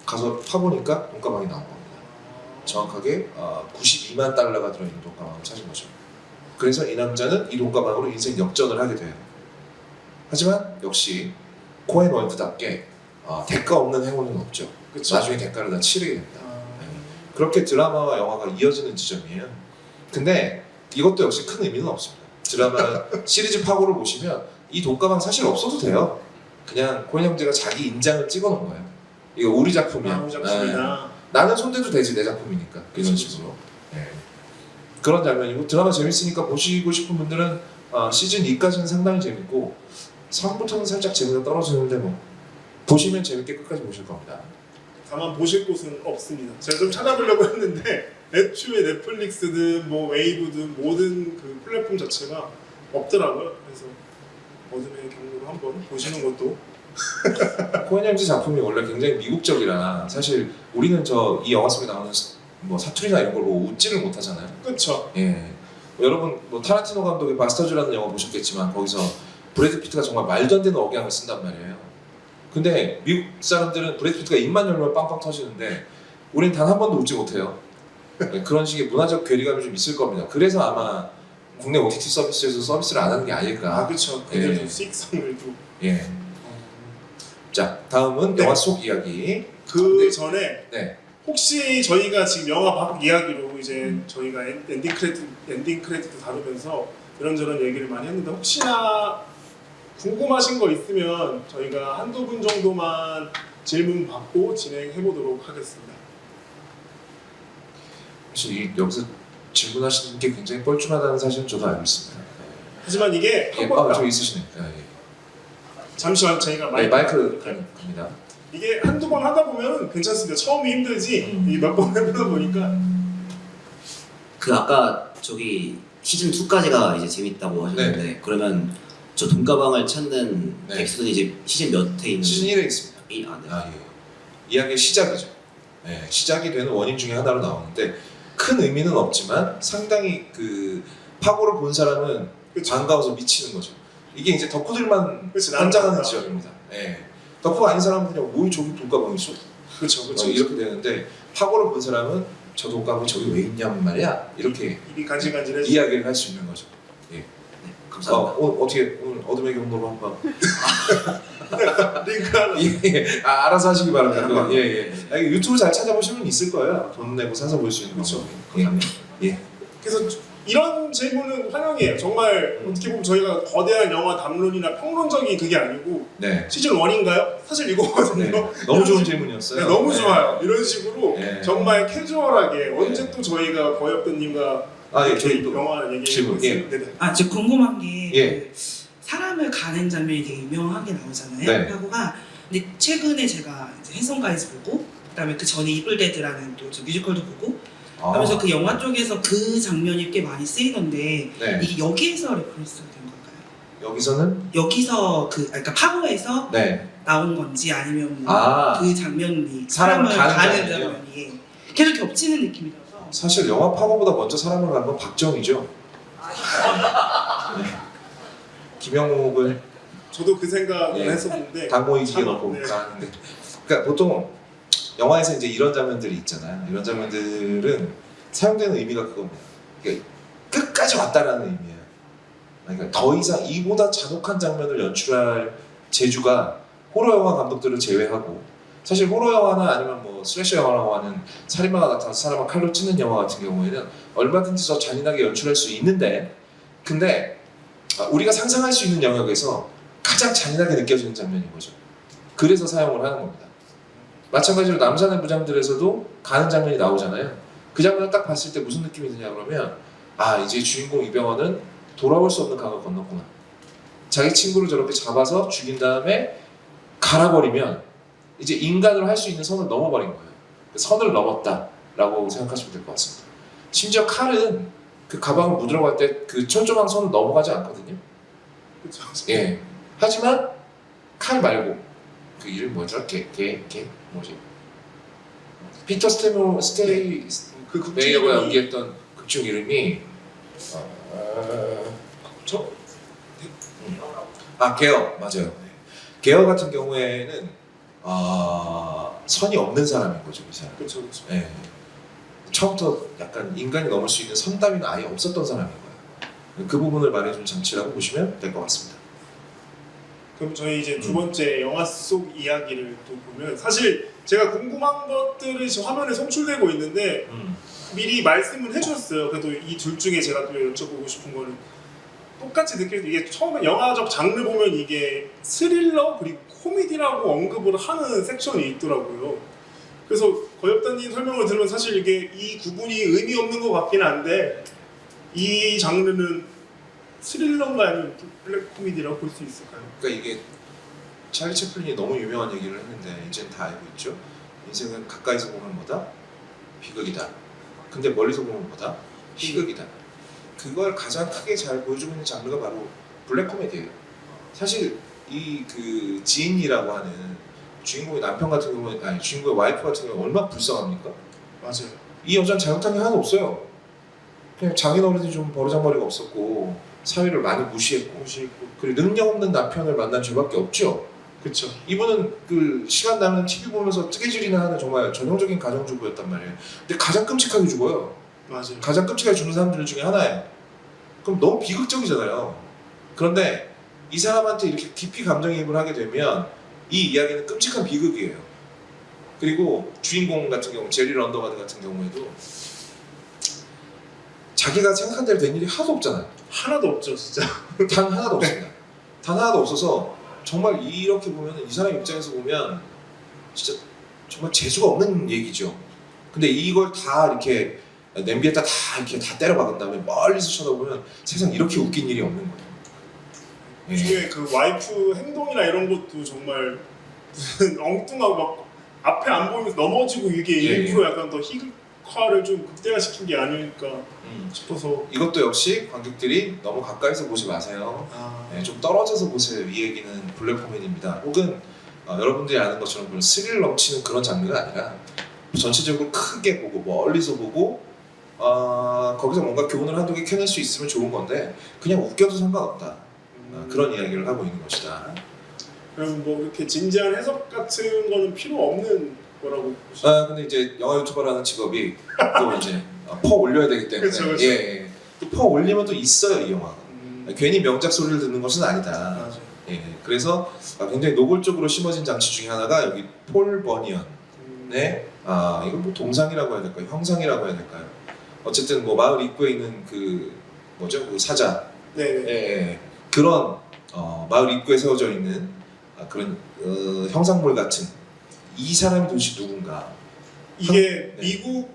가서 파보니까 돈가방이 나온 겁니다. 정확하게 92만 달러가 들어있는 돈가방을 찾은 거죠. 그래서 이 남자는 이 돈가방으로 인생 역전을 하게 돼요. 하지만 역시 코엔 월드답게 대가 없는 행운은 없죠. 그쵸. 나중에 대가를 다 치르게 됩니다. 그렇게 드라마와 영화가 이어지는 지점이에요. 근데 이것도 역시 큰 의미는 없습니다. 드라마 시리즈 파고를 보시면 이 돈가방 사실 없어도 돼요. 그냥 코엔 형제가 자기 인장을 찍어놓은 거예요. 이거 우리 작품이야. 우리 작품이다. 나는 손대도 되지 내 작품이니까 이런 식으로. 네. 그런 장면이고 드라마 재밌으니까 보시고 싶은 분들은 시즌 2까지는 상당히 재밌고 3부터는 살짝 재미가 떨어지는데 뭐 보시면 재밌게 끝까지 보실 겁니다. 다만 보실 곳은 없습니다. 제가 좀 찾아보려고 했는데 애초에 넷플릭스든 뭐 웨이브든 모든 그 플랫폼 자체가 없더라고요. 그래서 어둠의 경로로 한번 보시는 것도 코엔 형제 작품이 원래 굉장히 미국적이라 사실 우리는 이 영화 속에 나오는 뭐 사투리나 이런 걸 보고 웃지를 못하잖아요. 그렇죠. 예. 여러분 뭐 타란티노 감독의 바스터즈라는 영화 보셨겠지만 거기서 브래드 피트가 정말 말도 안 되는 억양을 쓴단 말이에요. 근데 미국 사람들은 브래드 피트가 입만 열면 빵빵 터지는데 우린 단 한 번도 웃지 못해요. 그런 식의 문화적 괴리감이 좀 있을 겁니다. 그래서 아마 국내 OTT 서비스에서 서비스를 안 하는 게 아닐까. 그렇죠. 그들도 예. 수익성을 좀. 예. 자, 다음은 네. 영화 속 이야기. 그 전에 네. 혹시 저희가 지금 영화 밖 이야기로 이제 저희가 엔딩 크레딧도 다루면서 이런저런 얘기를 많이 했는데 혹시나 궁금하신 거 있으면 저희가 한두 분 정도만 질문 받고 진행해 보도록 하겠습니다. 사실 여기서 질문하시는 게 굉장히 뻘쭘하다는 사실은 저도 알고 있습니다. 하지만 이게 예, 한번 저기 있으시네. 예. 잠시만 저희가 네, 마이크 이렇게. 갑니다. 이게 한두 번 하다 보면 괜찮습니다. 처음이 힘들지 이게 몇 번 해보다 보니까 그 아까 저기 시즌 2까지가 이제 재밌다고 하셨는데 그러면 저 돈가방을 찾는 네. 에피소드는 이제 시즌 몇 회 있는? 시즌 1에 있습니다. 네. 예. 이야기의 시작이죠. 예, 시작이 되는 원인 중에 하나로 나오는데 큰 의미는 없지만 상당히 그 파고를 본 사람은 그쵸. 반가워서 미치는 거죠. 이게 이제 덕후들만 그치, 나는 환장하는 반가워. 지역입니다. 예. 덕후가 아닌 사람은 그냥 뭐 저기 돈가방이 있어? 그렇죠. 이렇게 되는데 파고를 본 사람은 저 돈가방이 저기 왜 있냐는 말이야. 이렇게 입이 간질간질해지. 이야기를 할 수 있는 거죠. 네, 감사합니다. 어떻게 오늘 어둠의 경로로 한번 링크 하나. 예, 알아서 하시기 바랍니다. 그건. 예. 유튜브 잘 찾아보시면 있을 거예요. 돈 내고 사서 볼 수 있는 그렇죠. 방법이. 예. 감사합니다. 그래서 이런 질문은 환영이에요. 정말 어떻게 보면 저희가 거대한 영화 담론이나 평론적인 그게 아니고 네. 시즌 1인가요? 사실 이거거든요. 네. 너무 좋은 질문이었어요. 네, 너무 네. 좋아요. 이런 식으로 네. 정말 캐주얼하게 언제 또 저희가 거엽대님과 예, 저희 또 영화 얘기해 질문, 예. 네네. 저 궁금한 게 예. 그 사람을 가는 장면이 되게 유명하게 나오잖아요. 네. 하고가 근데 최근에 제가 이제 해성가에서 보고 그다음에 그 전에 이블데드라는 또 저 뮤지컬도 보고 하면서 그 영화 쪽에서 그 장면이 꽤 많이 쓰이던데 네. 이게 여기에서 레퍼런스가 된 걸까요? 여기서는 여기서 그러니까 파고에서 네. 나온 건지 아니면 뭐 아. 그 장면이 사람을 가는 장면이요? 장면이 계속 겹치는 느낌이 들어서 사실 영화 파고보다 먼저 사람을 간 건 박정희죠. 네. 김영욱을 저도 그 생각을 예. 했었는데 당모이기에 참, 넣고 네. 가는데 그러니까 보통 영화에서 이제 이런 장면들이 있잖아요. 이런 장면들은 사용되는 의미가 그겁니다. 그러니까 끝까지 왔다라는 의미예요. 그러니까 더 이상 이보다 잔혹한 장면을 연출할 재주가 호러 영화 감독들을 제외하고 사실 호러 영화나 아니면 뭐 슬래셔 영화라고 하는 살인마가 나타나서 사람을 칼로 찢는 영화 같은 경우에는 얼마든지 더 잔인하게 연출할 수 있는데 근데 우리가 상상할 수 있는 영역에서 가장 잔인하게 느껴지는 장면인 거죠. 그래서 사용을 하는 겁니다. 마찬가지로 남산의 부장들에서도 가는 장면이 나오잖아요. 그 장면을 딱 봤을 때 무슨 느낌이 드냐 그러면 이제 주인공 이병헌은 돌아올 수 없는 강을 건넜구나. 자기 친구를 저렇게 잡아서 죽인 다음에 갈아버리면 이제 인간으로 할 수 있는 선을 넘어버린 거예요. 그 선을 넘었다라고 생각하시면 될 것 같습니다. 심지어 칼은 그 가방을 묻으러 갈 때 그 촘촘한 선을 넘어가지 않거든요. 그렇죠. 예. 하지만 칼 말고 그 이름 뭐더라? 뭐지? 피터 스테이 그 극중 메이어가 이름이- 연기했던 극중 이름이 게어 맞아요. 게어 같은 경우에는 선이 없는 사람인 거죠, 이 사람. 그렇죠, 그렇죠. 예. 처음부터 약간 인간이 넘을 수 있는 선 따위는 아예 없었던 사람인 거예요. 그 부분을 말해준 장치라고 보시면 될 것 같습니다. 그럼 저희 이제 두 번째 영화 속 이야기를 또 보면 사실 제가 궁금한 것들이 지금 화면에 송출되고 있는데 미리 말씀을 해주셨어요. 그래도 이 둘 중에 제가 또 여쭤보고 싶은 거는 똑같이 느껴지는 이게 처음에 영화적 장르 보면 이게 스릴러 그리고 코미디라고 언급을 하는 섹션이 있더라고요. 그래서 거엽다님 설명을 들으면 사실 이게 이 구분이 의미 없는 것 같긴 한데 이 장르는 스릴러인가 아니면 블랙 코미디라고 볼 수 있을까요? 그러니까 이게 찰리 채플린이 너무 유명한 얘기를 했는데 이제는 다 알고 있죠. 인생은 가까이서 보면 뭐다? 비극이다. 근데 멀리서 보면 뭐다? 희극이다. 그걸 가장 크게 잘 보여주고 있는 장르가 바로 블랙 코미디예요. 사실 이 그 지인이라고 하는 주인공의 남편 같은 경우는 아니 주인공의 와이프 같은 경우는 얼마나 불쌍합니까? 맞아요. 이 여자는 잘못한 게 하나도 없어요. 그냥 장인어른이 좀 버르장머리가 없었고 사회를 많이 무시했고 무시했고. 그리고 능력 없는 남편을 만난 죄밖에 없죠. 그렇죠. 이분은 그 시간 나면 TV 보면서 뜨개질이나 하는 정말 전형적인 가정주부였단 말이에요. 근데 가장 끔찍하게 죽어요. 맞아요. 가장 끔찍하게 죽는 사람들 중에 하나예요. 그럼 너무 비극적이잖아요. 그런데 이 사람한테 이렇게 깊이 감정이입을 하게 되면 이 이야기는 끔찍한 비극이에요. 그리고 주인공 같은 경우 제리 런더가드 같은 경우에도 자기가 생각한 대로 된 일이 하나도 없잖아요. 하나도 없죠, 진짜. 단 하나도 없습니다. 단 하나도 없어서 정말 이렇게 보면 이 사람 입장에서 보면 진짜 정말 재수가 없는 얘기죠. 근데 이걸 다 이렇게 냄비에다 다 이렇게 다 때려 박은 다음에 멀리서 쳐다보면 세상 이렇게 웃긴 일이 없는 거예요. 예. 중에 그 와이프 행동이나 이런 것도 정말 무슨 엉뚱하고 막 앞에 안 보이면서 넘어지고 이게 예, 일부러 약간 더 희극화를 좀 극대화시킨 게 아닐까 싶어서. 이것도 역시 관객들이 너무 가까이서 보지 마세요. 네, 좀 떨어져서 보세요. 이 얘기는 블랙 코미디입니다. 혹은 여러분들이 아는 것처럼 그런 스릴 넘치는 그런 장르가 아니라 전체적으로 크게 보고 멀리서 보고 거기서 뭔가 교훈을 한두 개 캐낼 수 있으면 좋은 건데 그냥 웃겨도 상관없다. 그런 이야기를 하고 있는 것이다. 그럼 뭐 이렇게 진지한 해석 같은 거는 필요 없는 거라고 보시나요? 근데 이제 영화 유튜버라는 직업이 또 이제 퍼 올려야 되기 때문에 그쵸, 그쵸. 예. 또 퍼 올리면 또 있어요 이 영화가. 괜히 명작 소리를 듣는 것은 아니다. 맞아요. 예. 그래서 굉장히 노골적으로 심어진 장치 중에 하나가 여기 폴 버니언의 이걸 뭐 동상이라고 해야 될까요? 형상이라고 해야 될까요? 어쨌든 뭐 마을 입구에 있는 그 뭐죠 그 사자 네. 예, 그런 마을 입구에 세워져 있는 그런 형상물 같은 이 사람이 도대체 누군가? 이게 네. 미국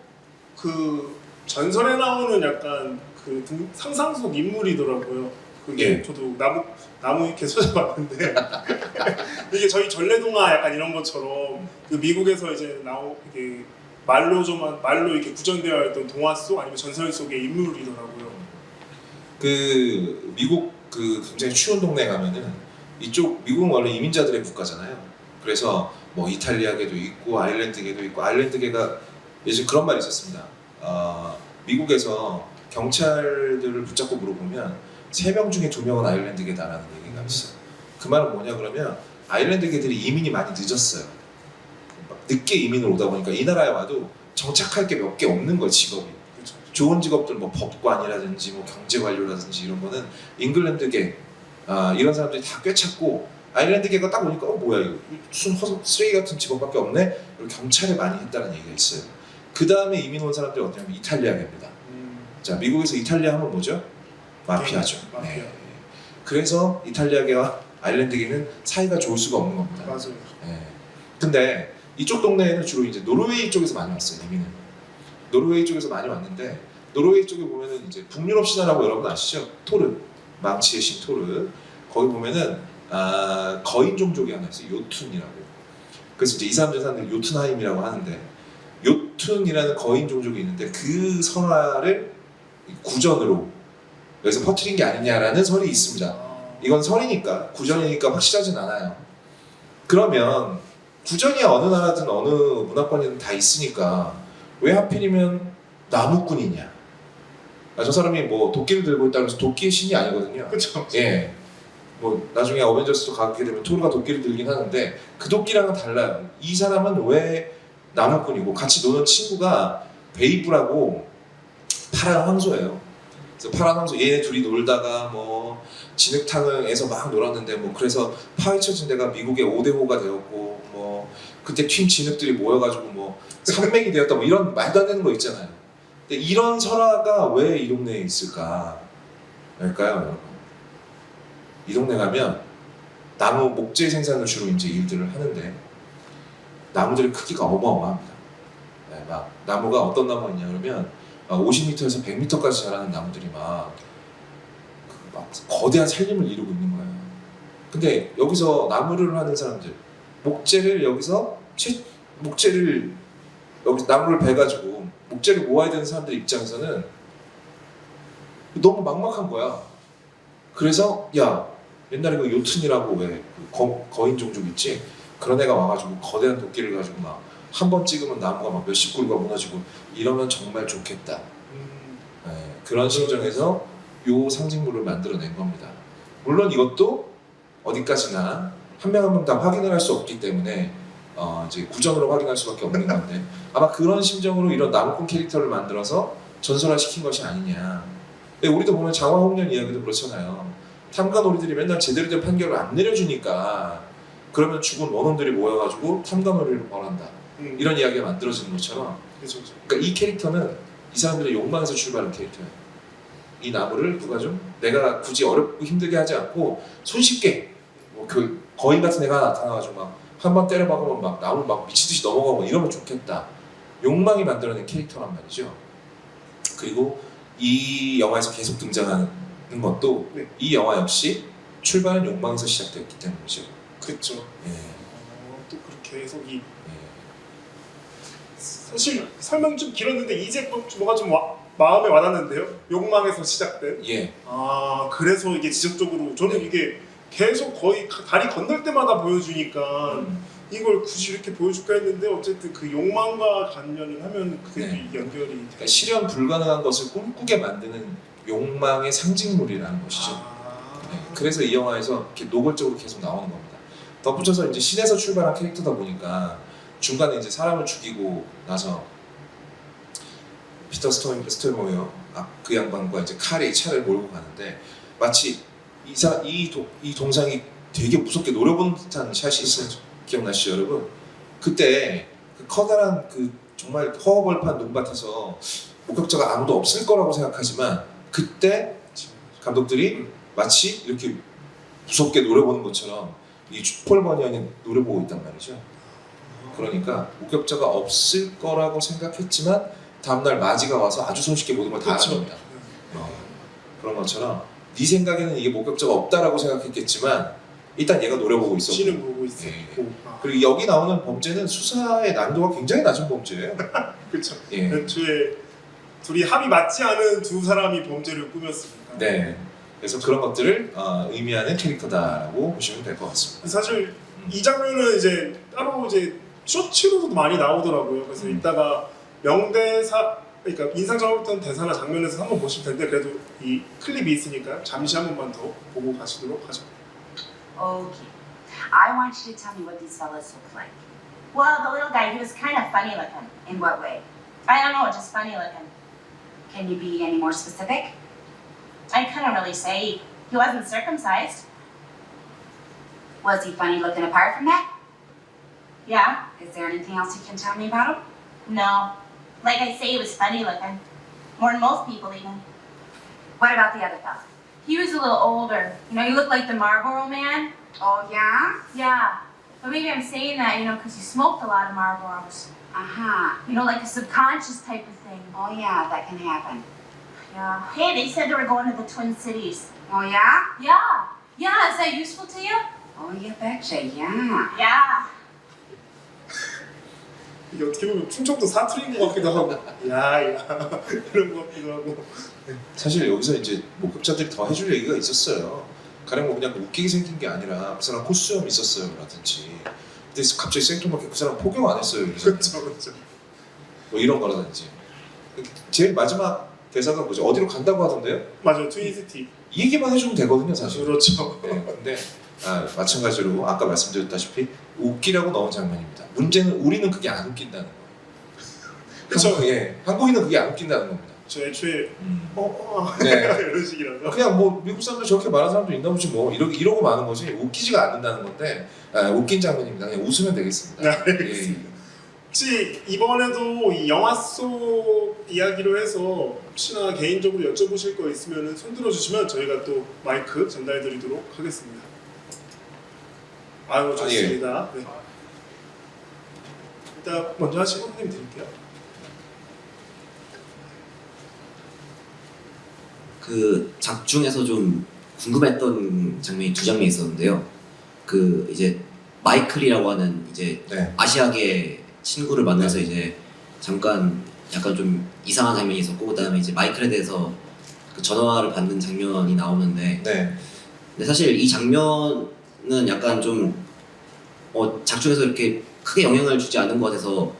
그 전설에 나오는 약간 그 상상 속 인물이더라고요. 그게 예. 저도 나무 이렇게 찾아봤는데 이게 저희 전래동화 약간 이런 것처럼 그 미국에서 이제 이게 말로 이렇게 구전되어 있던 동화 속 아니면 전설 속의 인물이더라고요. 그 미국 그 굉장히 추운 동네 가면은 이쪽 미국은 원래 이민자들의 국가잖아요. 그래서 뭐 이탈리아계도 있고 아일랜드계도 있고 아일랜드계가 예전 그런 말이 있었습니다. 미국에서 경찰들을 붙잡고 물어보면 3명 중에 2명은 아일랜드계다라는 얘기가 있어요. 그 말은 뭐냐 그러면 아일랜드계들이 이민이 많이 늦었어요. 늦게 이민을 오다 보니까 이 나라에 와도 정착할 게 몇 개 없는 거예요, 직업이. 그렇죠. 좋은 직업들 뭐 법관이라든지 뭐 경제관료라든지 이런 거는 잉글랜드계 이런 사람들이 다 꿰찼고 아일랜드계가 딱 오니까 뭐야 이거 무슨 쓰레기 같은 직업밖에 없네. 그리고 경찰을 많이 했다는 얘기가 있어요. 그 다음에 이민 온 사람들이 어디냐면 이탈리아계입니다. 자 미국에서 이탈리아 하면 뭐죠? 마피아죠. 마피아. 네. 그래서 이탈리아계와 아일랜드계는 사이가 좋을 수가 없는 겁니다. 맞아요. 네. 근데 이쪽 동네에는 주로 이제 노르웨이 쪽에서 많이 왔어요. 이민은 노르웨이 쪽에서 많이 왔는데 노르웨이 쪽에 보면은 이제 북유럽 신화라고 여러분 아시죠? 토르 망치의 신 토르 거기 보면은 거인 종족이 하나 있어요. 요툰이라고. 그래서 이제 이 사람들 사는 요툰하임이라고 하는데 요툰이라는 거인 종족이 있는데 그 설화를 구전으로 여기서 퍼뜨린 게 아니냐라는 설이 있습니다. 이건 설이니까 구전이니까 확실하진 않아요. 그러면 구전이 어느 나라든 어느 문화권이든 다 있으니까 왜 하필이면 나무꾼이냐? 저 사람이 뭐 도끼를 들고 있다고 해서 도끼의 신이 아니거든요. 그렇죠. 예. 뭐 나중에 어벤져스도 가게 되면 토르가 도끼를 들긴 하는데 그 도끼랑은 달라요. 이 사람은 왜 나무꾼이고 같이 노는 친구가 베이브라고 파란 황소예요. 그래서 파란 황소 얘네 둘이 놀다가 뭐 진흙탕에서 막 놀았는데 뭐 그래서 파헤쳐진 데가 미국의 5대5가 되었고 뭐 그때 튄 진흙들이 모여가지고 뭐 산맥이 되었다 뭐 이런 말도 안 되는 거 있잖아요. 근데 이런 설화가 왜 이 동네에 있을까? 왜일까요, 여러분? 이 동네 가면 나무 목재 생산을 주로 이제 일들을 하는데 나무들의 크기가 어마어마합니다. 네, 막 나무가 어떤 나무가 있냐 그러면 50m에서 100m까지 자라는 나무들이 막 거대한 산림을 이루고 있는 거예요. 근데 여기서 나무를 하는 사람들 목재를 여기서 목재를 여기 나무를 베가지고 목재를 모아야 되는 사람들 입장에서는 너무 막막한 거야. 그래서 야 옛날에 그 요튼이라고 왜 그 거인 종족 있지? 그런 애가 와가지고 거대한 도끼를 가지고 막 한 번 찍으면 나무가 막 몇십 그루가 무너지고 이러면 정말 좋겠다. 네, 그런 심정에서 요 상징물을 만들어낸 겁니다. 물론 이것도 어디까지나 한 명 한 명 다 확인을 할 수 없기 때문에 이제 구전으로 확인할 수밖에 없는 건데 아마 그런 심정으로 이런 나무꾼 캐릭터를 만들어서 전설화 시킨 것이 아니냐. 근데 우리도 보면 장화홍련 이야기도 그렇잖아요. 탐관오리들이 맨날 제대로 된 판결을 안 내려주니까 그러면 죽은 원혼들이 모여가지고 탐관오리를 벌한다. 이런 이야기가 만들어지는 것처럼 그렇죠. 그러니까 이 캐릭터는 이 사람들의 욕망에서 출발한 캐릭터예요. 이 나무를 누가 좀 내가 굳이 어렵고 힘들게 하지 않고 손쉽게 뭐 그 거인 같은 애가 나타나가지고 막 한 번 때려 박으면 막 나무 막 미치듯이 넘어가고 이러면 좋겠다. 욕망이 만들어낸 캐릭터란 말이죠. 그리고 이 영화에서 계속 등장하는 것도 네. 이 영화 역시 출발은 욕망에서 시작되었기 때문이죠. 그렇죠. 예. 또 그렇게 해석이 예. 사실 설명 좀 길었는데 이제 뭐가 좀 마음에 와닿는데요. 욕망에서 시작된. 예. 그래서 이게 지속적으로 저는 네. 이게 계속 거의 다리 건널 때마다 보여주니까 이걸 굳이 이렇게 보여줄까 했는데 어쨌든 그 욕망과 관련을 하면 그게 네. 연결이 그러니까 실현 불가능한 것을 꿈꾸게 만드는 욕망의 상징물이라는 것이죠. 네, 그래서 이 영화에서 이렇게 노골적으로 계속 나오는 겁니다. 덧붙여서 이제 신에서 출발한 캐릭터다 보니까 중간에 이제 사람을 죽이고 나서 피터 스토이모어 그 양반과 이제 칼이 차를 몰고 가는데 마치 이 동상이 되게 무섭게 노려보는 듯한 샷이 있어요. 기억나시죠, 여러분? 그때 그 커다란 그 정말 허허벌판 눈밭에서 목격자가 아무도 없을 거라고 생각하지만 그때 감독들이 마치 이렇게 무섭게 노려보는 것처럼 이 폴 버니언이 노려보고 있단 말이죠. 그러니까 목격자가 없을 거라고 생각했지만 다음날 마지가 와서 아주 손쉽게 모든 걸 다 그렇죠. 합니다. 그런 것처럼 네 생각에는 이게 목격자가 없다라고 생각했겠지만 일단 얘가 노려보고 있었고 시는 보고 있었고. 예. 그리고 여기 나오는 범죄는 수사의 난이도가 굉장히 낮은 범죄예요. 그렇죠. 예. 애초에 둘이 합이 맞지 않은 두 사람이 범죄를 꾸몄으니까. 네. 그래서 그런 것들을 의미하는 캐릭터다라고 보시면 될 것 같습니다. 사실 이 장면은 이제 따로 이제 쇼츠로도 많이 나오더라고요. 그래서 이따가 명대사, 그러니까 인상적이었던 대사나 장면에서 한번 보실 텐데 그래도 이 클립이 있으니까 잠시 한 번만 더 보고 가시도록 하죠. Okay. I want you to tell me what these fellas look like. Well, the little guy, he was kind of funny looking. In what way? I don't know, just funny looking. Can you be any more specific? I couldn't really say. He wasn't circumcised. Was he funny looking apart from that? Yeah. Is there anything else you can tell me about him? No. Like I say, he was funny looking. More than most people even. What about the other fella? He was a little older. You know, he looked like the Marlboro Man. Oh, yeah? Yeah. But maybe I'm saying that, you know, because he smoked a lot of Marlboros. Uh-huh. You know, like a subconscious type of thing. Oh, yeah, that can happen. Yeah. Hey, they said they were going to the Twin Cities. Oh, yeah? Yeah. Yeah, is that useful to you? Oh, you betcha, yeah. Yeah. 이게 어떻게 보면 충청도 사투리인 것 같기도 하고 야야 이런 것 같기도 하고. 사실 여기서 이제 목격자들이 더 해줄 얘기가 있었어요. 가령 뭐 그냥 웃기게 생긴 게 아니라 그 사람 콧수염 있었어요 라든지. 근데 갑자기 생뚱맞게 그 사람 포경 안 했어요. 그렇죠, 그렇죠. 뭐 이런 거라든지. 제일 마지막 대사가 뭐죠? 어디로 간다고 하던데요? 맞아요, 트윈시티. 이 얘기만 해주면 되거든요, 사실. 그렇죠. 네, 근데 마찬가지로 아까 말씀드렸다시피 웃기라고 넣은 장면입니다. 문제는 우리는 그게 안 웃긴다는 거예요. 그쵸. 예, 한국인은 그게 안 웃긴다는 겁니다. 저 애초에 네. 이런 식이라서. 그냥 뭐 미국 사람들 저렇게 말하는 사람도 있나 보지 뭐 이러고 마는 거지 웃기지가 않는다는 건데 웃긴 장면입니다. 그냥 웃으면 되겠습니다. 네, 알겠습니다. 혹시 이번에도 이 영화 속 이야기로 해서 혹시나 개인적으로 여쭤보실 거 있으면 손 들어주시면 저희가 또 마이크 전달해드리도록 하겠습니다. 아유 좋습니다. 네. 일단 먼저 하시고 선생님 드릴게요. 그 작중에서 좀 궁금했던 장면이 두 장면이 있었는데요. 그 이제 마이클이라고 하는 이제 네. 아시아계 친구를 만나서 이제 잠깐 약간 좀 이상한 장면이 있었고, 그다음에 이제 마이클에 대해서 그 전화를 받는 장면이 나오는데, 네. 근데 사실 이 장면은 약간 좀 작중에서 이렇게 크게 영향을 주지 않은 것 같아서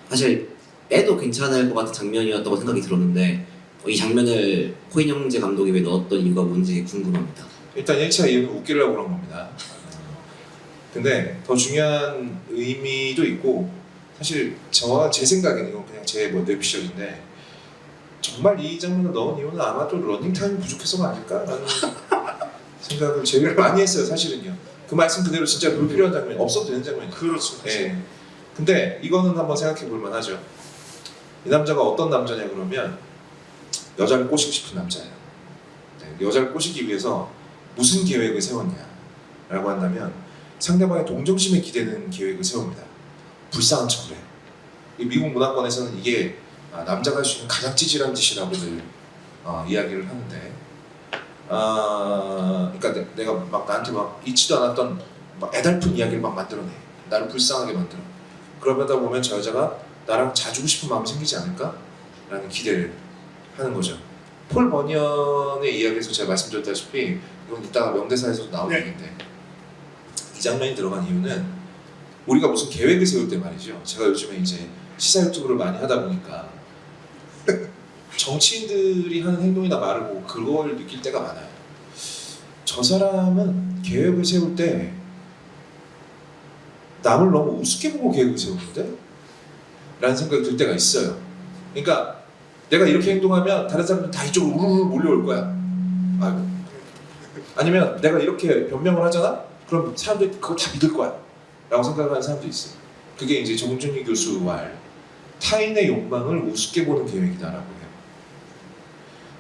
사실 빼도 괜찮을 것 같은 장면이었다고 생각이 들었는데, 이 장면을 코인 형제 감독이 왜 넣었던 이유가 뭔지 궁금합니다. 일단 1차 이유는 웃기려고 그런 겁니다. 근데 더 중요한 의미도 있고 사실 제 생각에는 이건 그냥 제 뇌피셜인데 정말 이 장면을 넣은 이유는 아마도 러닝타임이 부족해서가 아닐까라는 생각을 제일 많이 했어요. 사실은요. 그 말씀 그대로 진짜 불필요한 장면이 없어도 되는 장면이에요. 그렇죠. 예. 근데 이거는 한번 생각해 볼 만하죠. 이 남자가 어떤 남자냐 그러면 여자를 꼬시고 싶은 남자예요. 네, 여자를 꼬시기 위해서 무슨 계획을 세웠냐라고 한다면 상대방의 동정심에 기대는 계획을 세웁니다. 불쌍한 척을 해요. 미국 문화권에서는 이게 남자가 할 수 있는 가장 찌질한 짓이라고들 이야기를 하는데 그러니까 내가 막 나한테 막 있지도 않았던 막 애달픈 이야기를 막 만들어내. 나를 불쌍하게 만들어. 그러다 보면 저 여자가 나랑 자주고 싶은 마음이 생기지 않을까? 라는 기대를 하는 거죠. 폴 버니언의 이야기에서 제가 말씀드렸다시피 이건 이따가 명대사에서도 나올 네. 얘기인데 이 장면이 들어간 이유는 우리가 무슨 계획을 세울 때 말이죠. 제가 요즘에 이제 시사 유튜브를 많이 하다 보니까 정치인들이 하는 행동이나 말을 보고 그걸 느낄 때가 많아요. 저 사람은 계획을 세울 때 남을 너무 우습게 보고 계획을 세우는데? 라는 생각이 들 때가 있어요. 그러니까 내가 이렇게 행동하면 다른 사람들 다 이쪽으로 우르르 몰려올 거야. 아이고. 아니면 내가 이렇게 변명을 하잖아? 그럼 사람들이 그거 다 믿을 거야. 라고 생각하는 사람도 있어요. 그게 이제 정준희 교수 말 타인의 욕망을 우습게 보는 계획이다라고 해요.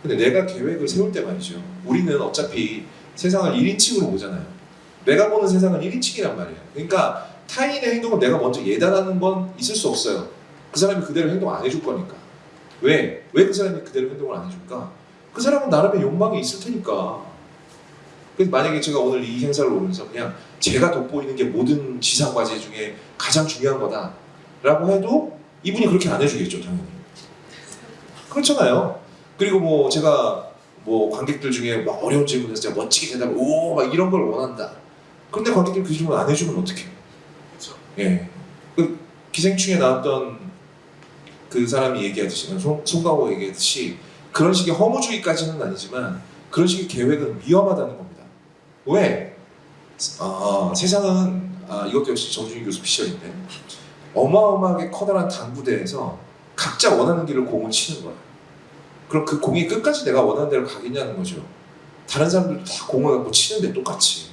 근데 내가 계획을 세울 때 말이죠. 우리는 어차피 세상을 1인칭으로 보잖아요. 내가 보는 세상은 1인칭이란 말이에요. 그러니까 타인의 행동을 내가 먼저 예단하는 건 있을 수 없어요. 그 사람이 그대로 행동 안 해줄 거니까. 왜 그 사람이 그대로 행동을 안 해줄까? 그 사람은 나름의 욕망이 있을 테니까. 그래서 만약에 제가 오늘 이 행사를 오면서 그냥 제가 돋보이는 게 모든 지상과제 중에 가장 중요한 거다라고 해도 이분이 그렇게 안 해주겠죠, 당연히. 그렇잖아요. 그리고 뭐 제가 뭐 관객들 중에 막 어려운 질문에서 제가 멋지게 대답을 막 이런 걸 원한다. 그런데 관객들이 그 질문 안 해주면 어떡해? 그렇죠. 예. 그 기생충에 나왔던 그 사람이 얘기하듯이, 송강호가 얘기하듯이 그런 식의 허무주의까지는 아니지만 그런 식의 계획은 위험하다는 겁니다. 왜? 세상은 이것도 역시 정준희 교수 피셜인데 어마어마하게 커다란 당구대에서 각자 원하는 길을 공을 치는 거야. 그럼 그 공이 끝까지 내가 원하는 대로 가겠냐는 거죠. 다른 사람들도 다 공을 갖고 치는데 똑같이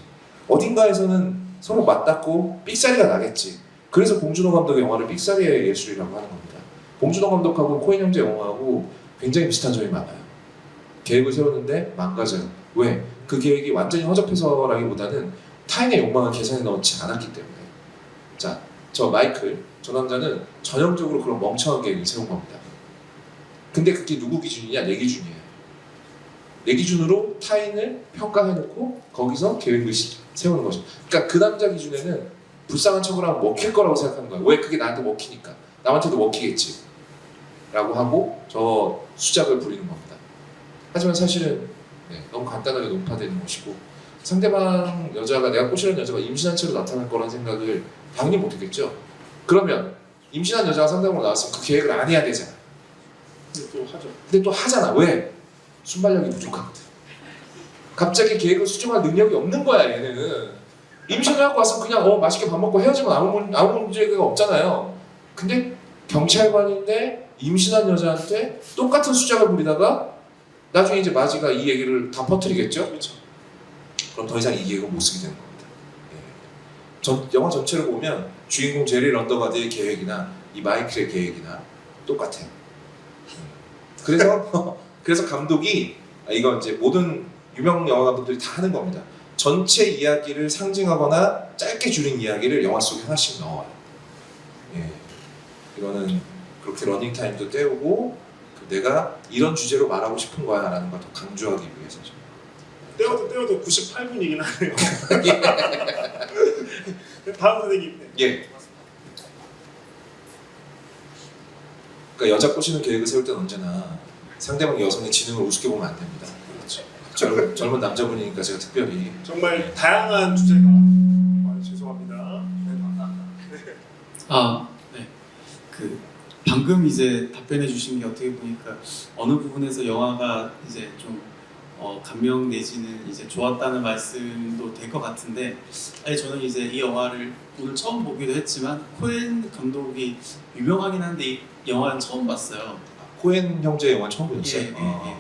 어딘가에서는 서로 맞닿고 삑사리가 나겠지. 그래서 봉준호 감독의 영화를 삑사리의 예술이라고 하는 겁니다. 봉준호 감독하고 코엔 형제 영화하고 굉장히 비슷한 점이 많아요. 계획을 세웠는데 망가져요. 왜? 그 계획이 완전히 허접해서라기보다는 타인의 욕망을 계산에 넣지 않았기 때문에. 자, 저 마이클, 저 남자는 전형적으로 그런 멍청한 계획을 세운 겁니다. 근데 그게 누구 기준이냐? 내 기준이에요. 내 기준으로 타인을 평가해놓고 거기서 계획을 세우는 거죠. 그러니까 그 남자 기준에는 불쌍한 척을 하면 먹힐 거라고 생각하는 거예요. 왜? 그게 나한테 먹히니까. 남한테도 먹히겠지. 라고 하고 저 수작을 부리는 겁니다. 하지만 사실은 너무 간단하게 논파되는 것이고 상대방 여자가 내가 꼬시는 여자가 임신한 채로 나타날 거라는 생각을 당연히 못했겠죠. 그러면 임신한 여자가 상대방으로 나왔으면 그 계획을 안 해야 되잖아. 근데 또 하죠. 근데 또 하잖아. 왜? 순발력이 부족하거든. 갑자기 계획을 수정할 능력이 없는 거야 얘는. 임신을 하고 왔으면 그냥 맛있게 밥 먹고 헤어지면 아무 문제가 없잖아요. 근데 경찰관인데 임신한 여자한테 똑같은 수작을 부리다가 나중에 이제 마지가 이 얘기를 다 퍼뜨리겠죠? 그렇죠. 그럼 더 이상 이 계획을 못 쓰게 되는 겁니다. 영화 전체를 보면 주인공 제리 런더가드의 계획이나 이 마이클의 계획이나 똑같아요. 그래서 감독이 이건 이제 모든 유명 영화 감독들이 다 하는 겁니다. 전체 이야기를 상징하거나 짧게 줄인 이야기를 영화 속에 하나씩 넣어요. 이거는 그렇게 러닝타임도 때우고 내가 이런 주제로 말하고 싶은 거야 라는 걸 더 강조하기 위해서죠. 떼어도 98분이긴 하네요. 다음 선생님. 예. 그러니까 여자 꼬시는 계획을 세울 때는 언제나 상대방 여성의 지능을 우습게 보면 안 됩니다. 그렇죠. 젊은 남자분이니까 제가 특별히 정말 다양한 주제가 죄송합니다. 네. 그 방금 이제 답변해 주신 게 어떻게 보니까 어느 부분에서 영화가 이제 좀 감명 내지는 이제 좋았다는 말씀도 될 것 같은데, 아니 저는 이제 이 영화를 오늘 처음 보기도 했지만 코엔 감독이 유명하긴 한데 이 영화는 처음 봤어요. 코엔 형제 영화 처음 보셨어요? 예.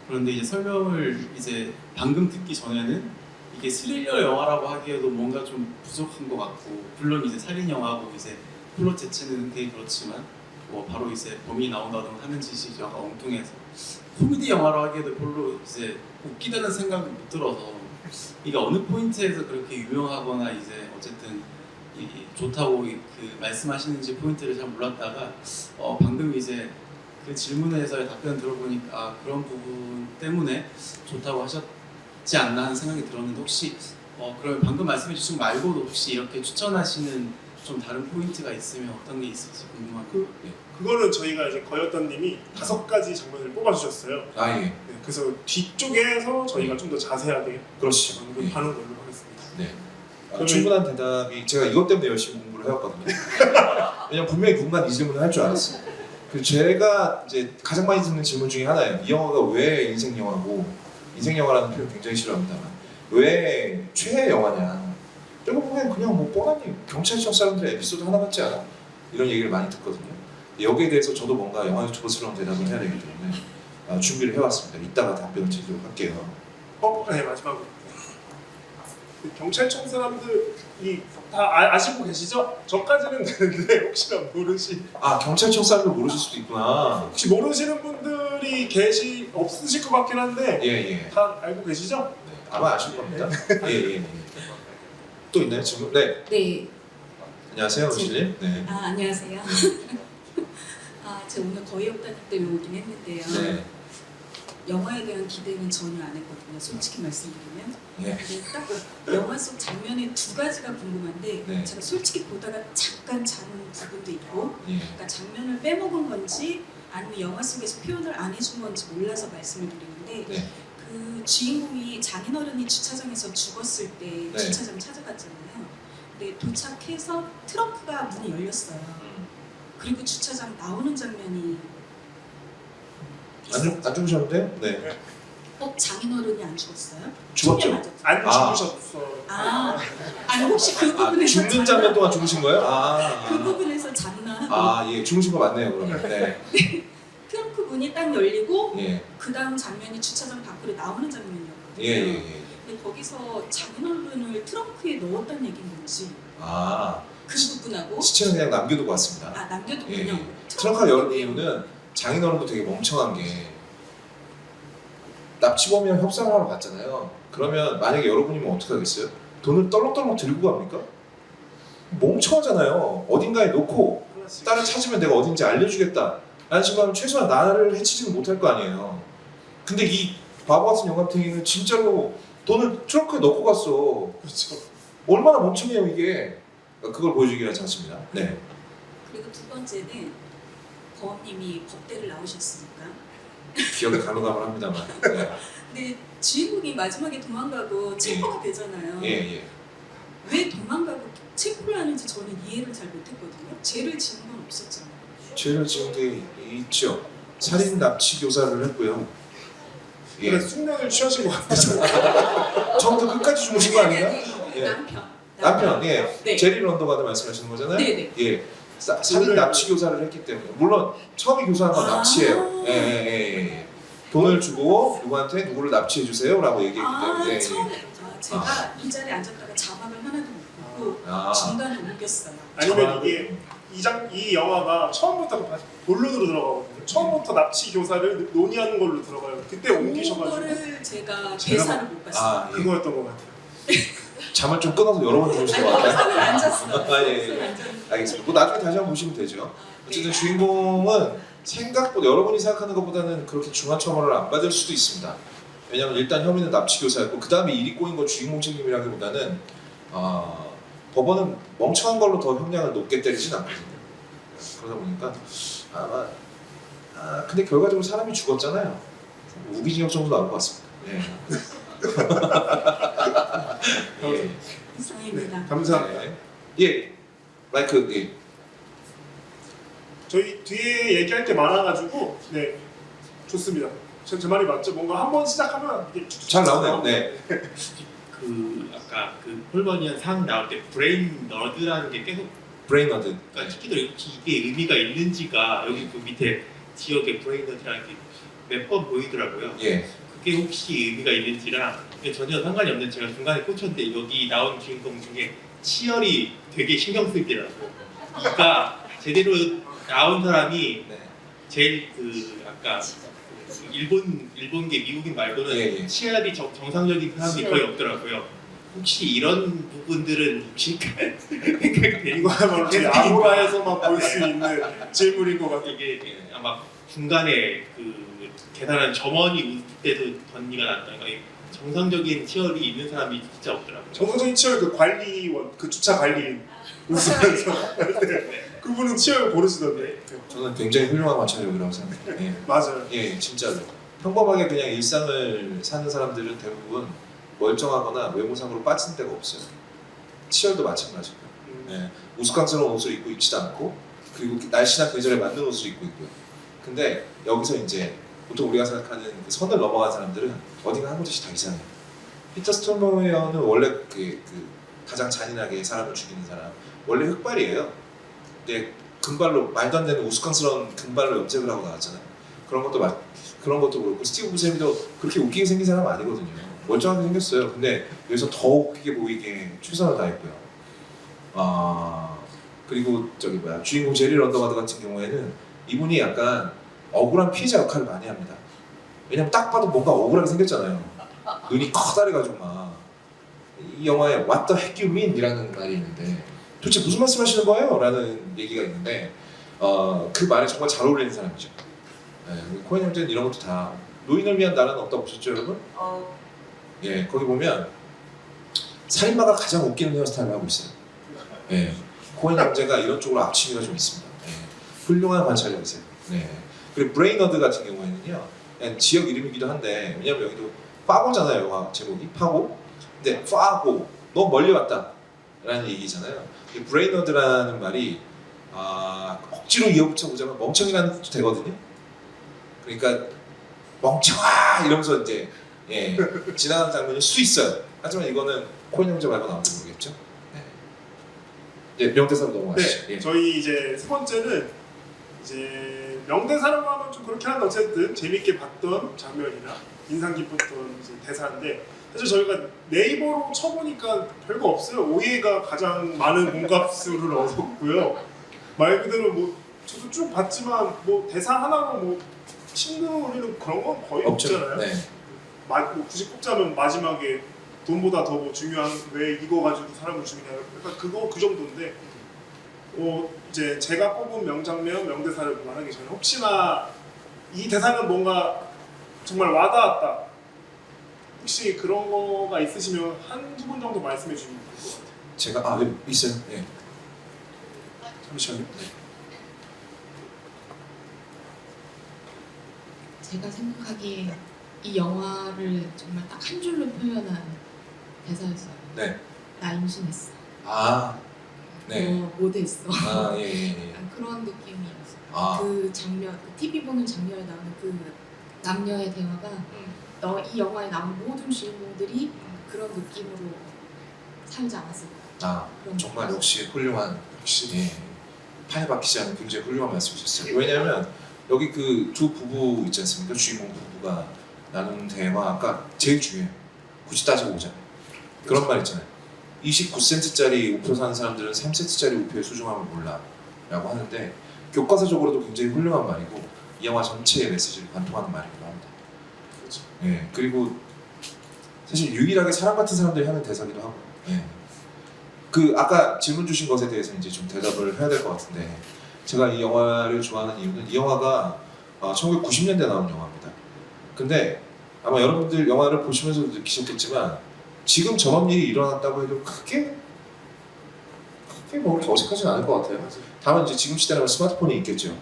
그런데 이제 설명을 이제 방금 듣기 전에는 이게 스릴러 영화라고 하기에도 뭔가 좀 부족한 것 같고, 물론 이제 살인 영화고 이제 플롯 자체는 되게 그렇지만 뭐 바로 이제 범인이 나온다던가 하는 짓이 약간 엉뚱해서 코미디 영화로 하기에도 별로 이제 웃기다는 생각이 못 들어서 이게 어느 포인트에서 그렇게 유명하거나 이제 어쨌든 좋다고 그 말씀하시는지 포인트를 잘 몰랐다가 방금 이제 그 질문에서의 답변 들어보니까 그런 부분 때문에 좋다고 하셨지 않나 하는 생각이 들었는데, 혹시 그러면 방금 말씀해 주신 거 말고도 혹시 이렇게 추천하시는 좀 다른 포인트가 있으면 어떤 게 있을지 궁금합니다. 그거는 저희가 이제 거였던님이 5가지 장면을 뽑아주셨어요. 예. 그래서 뒤쪽에서 저희가 좀 더 자세하게 그렇죠. 언급하는 걸로 하겠습니다. 네. 충분한 대답이, 제가 이것 때문에 열심히 공부를 해왔거든요. 왜냐면 분명히 누군가 이 질문을 할 줄 알았어요. 그리고 제가 이제 가장 많이 듣는 질문 중에 하나예요. 이 영화가 왜 인생 영화고, 인생 영화라는 표현 굉장히 싫어합니다만 왜 최애 영화냐. 이거 보면 그냥 뭐 뻔하니 경찰청 사람들의 에피소드 하나 같지 않아? 이런 얘기를 많이 듣거든요. 여기에 대해서 저도 뭔가 영화 유튜버스러운 대답을 해야 되기 때문에 준비를 해왔습니다. 이따가 답변을 드리도록 할게요. 네, 마지막으로. 경찰청 사람들이 다 아시고 계시죠? 저까지는 되는데 혹시나 아 경찰청 사람들 모르실 수도 있구나. 혹시 모르시는 분들이 없으실 것 같긴 한데 예. 다 알고 계시죠? 네, 아마 아실 겁니다. 예. 또 있나요 질문? 네. 네. 안녕하세요, 루실님. 네. 안녕하세요. 제가 오늘 거의 없다니 때문에 오긴 했는데요. 네. 영화에 대한 기대는 전혀 안 했거든요. 솔직히 말씀드리면. 예. 근데 딱 영화 속 장면의 두 가지가 궁금한데 네. 제가 솔직히 보다가 잠깐 자는 부분도 있고 예. 그러니까 장면을 빼먹은 건지 아니면 영화 속에서 표현을 안 해준 건지 몰라서 말씀을 드리는데 네. 그 주인공이 장인어른이 주차장에서 죽었을 때 네. 주차장 찾아갔잖아요. 근데 도착해서 트렁크가 문이 열렸어요. 그리고 주차장 나오는 장면이 있었죠. 안 죽으셨는데? 네. 장인어른이 안 죽었어요? 죽었죠. 총에 맞았죠. 안 아. 죽으셨어. 아니 혹시 그 부분에서 죽는 장면 동안 죽으신 거예요? 그 부분에서 장난. 예, 죽으신 거 맞네요, 그러면. 네. 트렁크 문이 딱 열리고 예. 그 다음 장면이 주차장 밖으로 나오는 장면이었거든요. 예. 근데 거기서 장인어른을 트렁크에 넣었다는 얘기인 건지 그 부분하고 시체는 그냥 남겨두고 왔습니다. 남겨뒀군요. 예. 트렁크가 열린 이유는 장인어른도 되게 멍청한 게 납치범이랑 협상을 하러 갔잖아요. 그러면 만약에 여러분이면 어떻게 하겠어요? 돈을 떨렁떨렁 들고 갑니까? 멍청하잖아요. 어딘가에 놓고 딸을 찾으면 내가 어딘지 알려주겠다 라는 식으로 하면 최소한 나를 해치지는 못할 거 아니에요. 근데 이 바보 같은 영감탱이는 진짜로 돈을 트렁크에 넣고 갔어. 그렇죠. 얼마나 멍청해요 이게. 그걸 보여주기 위한 장치입니다. 네. 그리고 두 번째는 범님이 법대를 나오셨으니까. 기억이 가물가물합니다만. 네. 근데 주인공이 마지막에 도망가고 체포가 되잖아요. 예. 왜 도망가고 체포를 하는지 저는 이해를 잘 못했거든요. 죄를 지은 건 없었잖아요. 죄를 지은 게 있죠. 살인 납치 교사를 했고요. 예. 그래 숙면을 취하신 것 같아요. 처음부터 끝까지 주무신 거 아닌가? 아니, 예. 남편. 예. 네. 제리 런더가드 말씀하시는 거잖아요. 네네. 예. 살인 납치 교사를 했기 때문에 물론 처음에 교사한 건 납치예요. 예. 돈을 주고 누구한테 누구를 납치해 주세요라고 얘기했기 때문에. 처음에 제가 이 자리에 앉았다가 자막을 하나도 못 보고 중간에 옮겼어요. 아니면 이게 이 영화가 처음부터 본론으로 들어가거든요. 처음부터 납치 교사를 논의하는 걸로 들어가요. 그때 옮기셔가지고 그거를 제가 대사를 못 봤어요. 예. 그거였던 것 같아요. 잠을 좀 끊어서 여러 번 주무신 것 같아요. 손을 안 잤어요. 예. 알겠습니다. 뭐 나중에 다시 한번 보시면 되죠. 어쨌든 주인공은 생각보다 여러분이 생각하는 것보다는 그렇게 중한 처벌을 안 받을 수도 있습니다. 왜냐하면 일단 혐의는 납치 교사였고 그 다음에 일이 꼬인 건 주인공 책임이라기보다는 법원은 멍청한 걸로 더 형량을 높게 때리진 않거든요. 그러다 보니까 아마 근데 결과적으로 사람이 죽었잖아요. 무기징역 정도 나올 것 같습니다. 예. 이상입니다. 감사합니다. 예. 마이크 예. 저희 뒤에 얘기할 게 많아가지고 네 좋습니다. 제 말이 맞죠? 뭔가 한번 시작하면 이게 잘 나오네요. 네. 그 아까 그 폴버니언 상 나올 때 브레인 너드라는 게 계속 브레인너드. 그러니까 특히도 이게 의미가 있는지가 여기 그 밑에 지역의 브레인 너드라는 게 몇 번 보이더라고요. 예. 그게 혹시 의미가 있는지랑 전혀 상관이 없는 제가 중간에 꽂혔는데 여기 나온 주인공 중에 치열이 되게 신경 쓰이더라고. 그러니까 제대로 나온 사람이 네. 제일 그 아까 그 일본계 미국인 말고는 예. 치열이 정상적인 사람이 거의 없더라고요. 혹시 이런 부분들은 혹시 생각이 되는 이거야말로 저희 아고라에서만 볼 수 있는 질문인 것 같아요. 이게 아마 중간에 그 계단한 점원이 웃을 때도 던니가 났다니까 정상적인 치열이 있는 사람이 진짜 없더라고요. 정상적인 치열 그 관리원 그 주차 관리인 웃으면서 그분은 치열 고르시던데. 저는 굉장히 훌륭한 마찰력이라고 생각해요. 예. 맞아요. 예, 진짜로. 평범하게 그냥 일상을 사는 사람들은 대부분 멀쩡하거나 외모상으로 빠진 데가 없어요. 치열도 마찬가지고. 예. 우스꽝스러운 옷을 입고 있지도 않고 그리고 날씨나 계절에 맞는 옷을 입고 있고요. 근데 여기서 이제 보통 우리가 생각하는 그 선을 넘어간 사람들은 어딘가 한 곳이 다 이상해요. 피터 스톨머웨어는 원래 그 가장 잔인하게 사람을 죽이는 사람 원래 흑발이에요. 근데 금발로 말도 안 되는 우스꽝스러운 금발로 염색을 하고 나왔잖아요. 그런 것도 그렇고 스티브 부세미도 그렇게 웃기게 생긴 사람 아니거든요. 멀쩡하게 생겼어요. 근데 여기서 더 웃기게 보이게 최선을 다했고요. 그리고 저기 뭐야 주인공 제리 런더가드 같은 경우에는 이분이 약간 억울한 피해자 역할을 많이 합니다. 왜냐면 딱 봐도 뭔가 억울하게 생겼잖아요. 눈이 커다래가지고 막. 이 영화에 What the heck you mean? 이라는 말이 있는데 도대체 무슨 말씀하시는 거예요? 라는 얘기가 있는데 그 말에 정말 잘 어울리는 사람이죠. 코엔 형제는 이런 것도 다 노인을 위한 나라는 없다고 보셨죠 여러분? 예, 거기 보면 살인마가 가장 웃기는 헤어스타일을 하고 있어요. 예, 코엔 형제가 이런 쪽으로 악취미가 좀 있습니다. 예, 훌륭한 관찰력이세요. 네. 그리고 브레이너드 같은 경우에는요 그냥 지역 이름이기도 한데 왜냐면 여기도 파고잖아요 영화 제목이 파고. 근데 파고 너 멀리 왔다 라는 얘기잖아요. 이 브레이너드라는 말이 억지로 이어붙여 보자면 멍청이라는 뜻도 되거든요. 그러니까 멍청아 이러면서 이제 예, 지나가는 장면일 수 있어요. 하지만 이거는 코엔 형제 말고 나오는지 모르겠죠. 네. 이제 명대사로 넘어가시죠. 네, 예. 저희 이제 세 번째는 이제 명대사라고 하면 좀 그렇게 한데 어쨌든 재밌게 봤던 장면이나 인상 깊었던 이제 대사인데 사실 저희가 네이버로 쳐보니까 별거 없어요. 오예가 가장 많은 공값수를 얻었고요. 말 그대로 뭐 저도 쭉 봤지만 뭐 대사 하나로 뭐 심금 울리는 그런 건 거의 없잖아요. 네. 뭐 굳이 꼽자면 마지막에 돈보다 더 뭐 중요한 왜 이거 가지고 사람을 죽이냐 약간 그거 그 정도인데 이제 제가 꼽은 명장면 명대사를 말하기 전에 혹시나 이 대사는 뭔가 정말 와닿았다 혹시 그런 거가 있으시면 한두 분 정도 말씀해 주시면 좋을 것 같아요. 제가 네, 있어요. 예. 잠시만요. 네. 제가 생각하기에 이 영화를 정말 딱 한 줄로 표현한 대사였어요. 네. 나 임신했어. 네. 너 모대했어. 예. 약간 그런 느낌이었어요. 아. 그 장면, 그 TV 보는 장면에 나오는 그 남녀의 대화가 이 영화에 나온 모든 주인공들이 그런 느낌으로 살지 않았을까. 그런 정말 느낌. 역시 훌륭한 예. 판에 박히지 않은 굉장히 훌륭한 말씀이셨어요. 왜냐하면 여기 그 두 부부 있지 않습니까? 주인공 부부가 나누는 대화가 제일 중요해요. 굳이 따지고 보자면 그런 말 있잖아요. 29센트짜리 우표 사는 사람들은 3센트짜리 우표의 소중함을 몰라 라고 하는데 교과서적으로도 굉장히 훌륭한 말이고 이 영화 전체의 메시지를 관통하는 말이기도 합니다. 그렇죠. 예, 그리고 사실 유일하게 사람 같은 사람들이 하는 대사기도 하고 예. 그 아까 질문 주신 것에 대해서 이제 좀 대답을 해야 될 것 같은데 제가 이 영화를 좋아하는 이유는 이 영화가 1990년대 나온 영화입니다. 근데 아마 여러분들 영화를 보시면서도 느끼셨겠지만 지금 저런 일이 일어났다고 해도 크게 뭐 그렇게 어색하진 않을 것 같아요. 다만 이제 지금 시대라면 스마트폰이 있겠죠.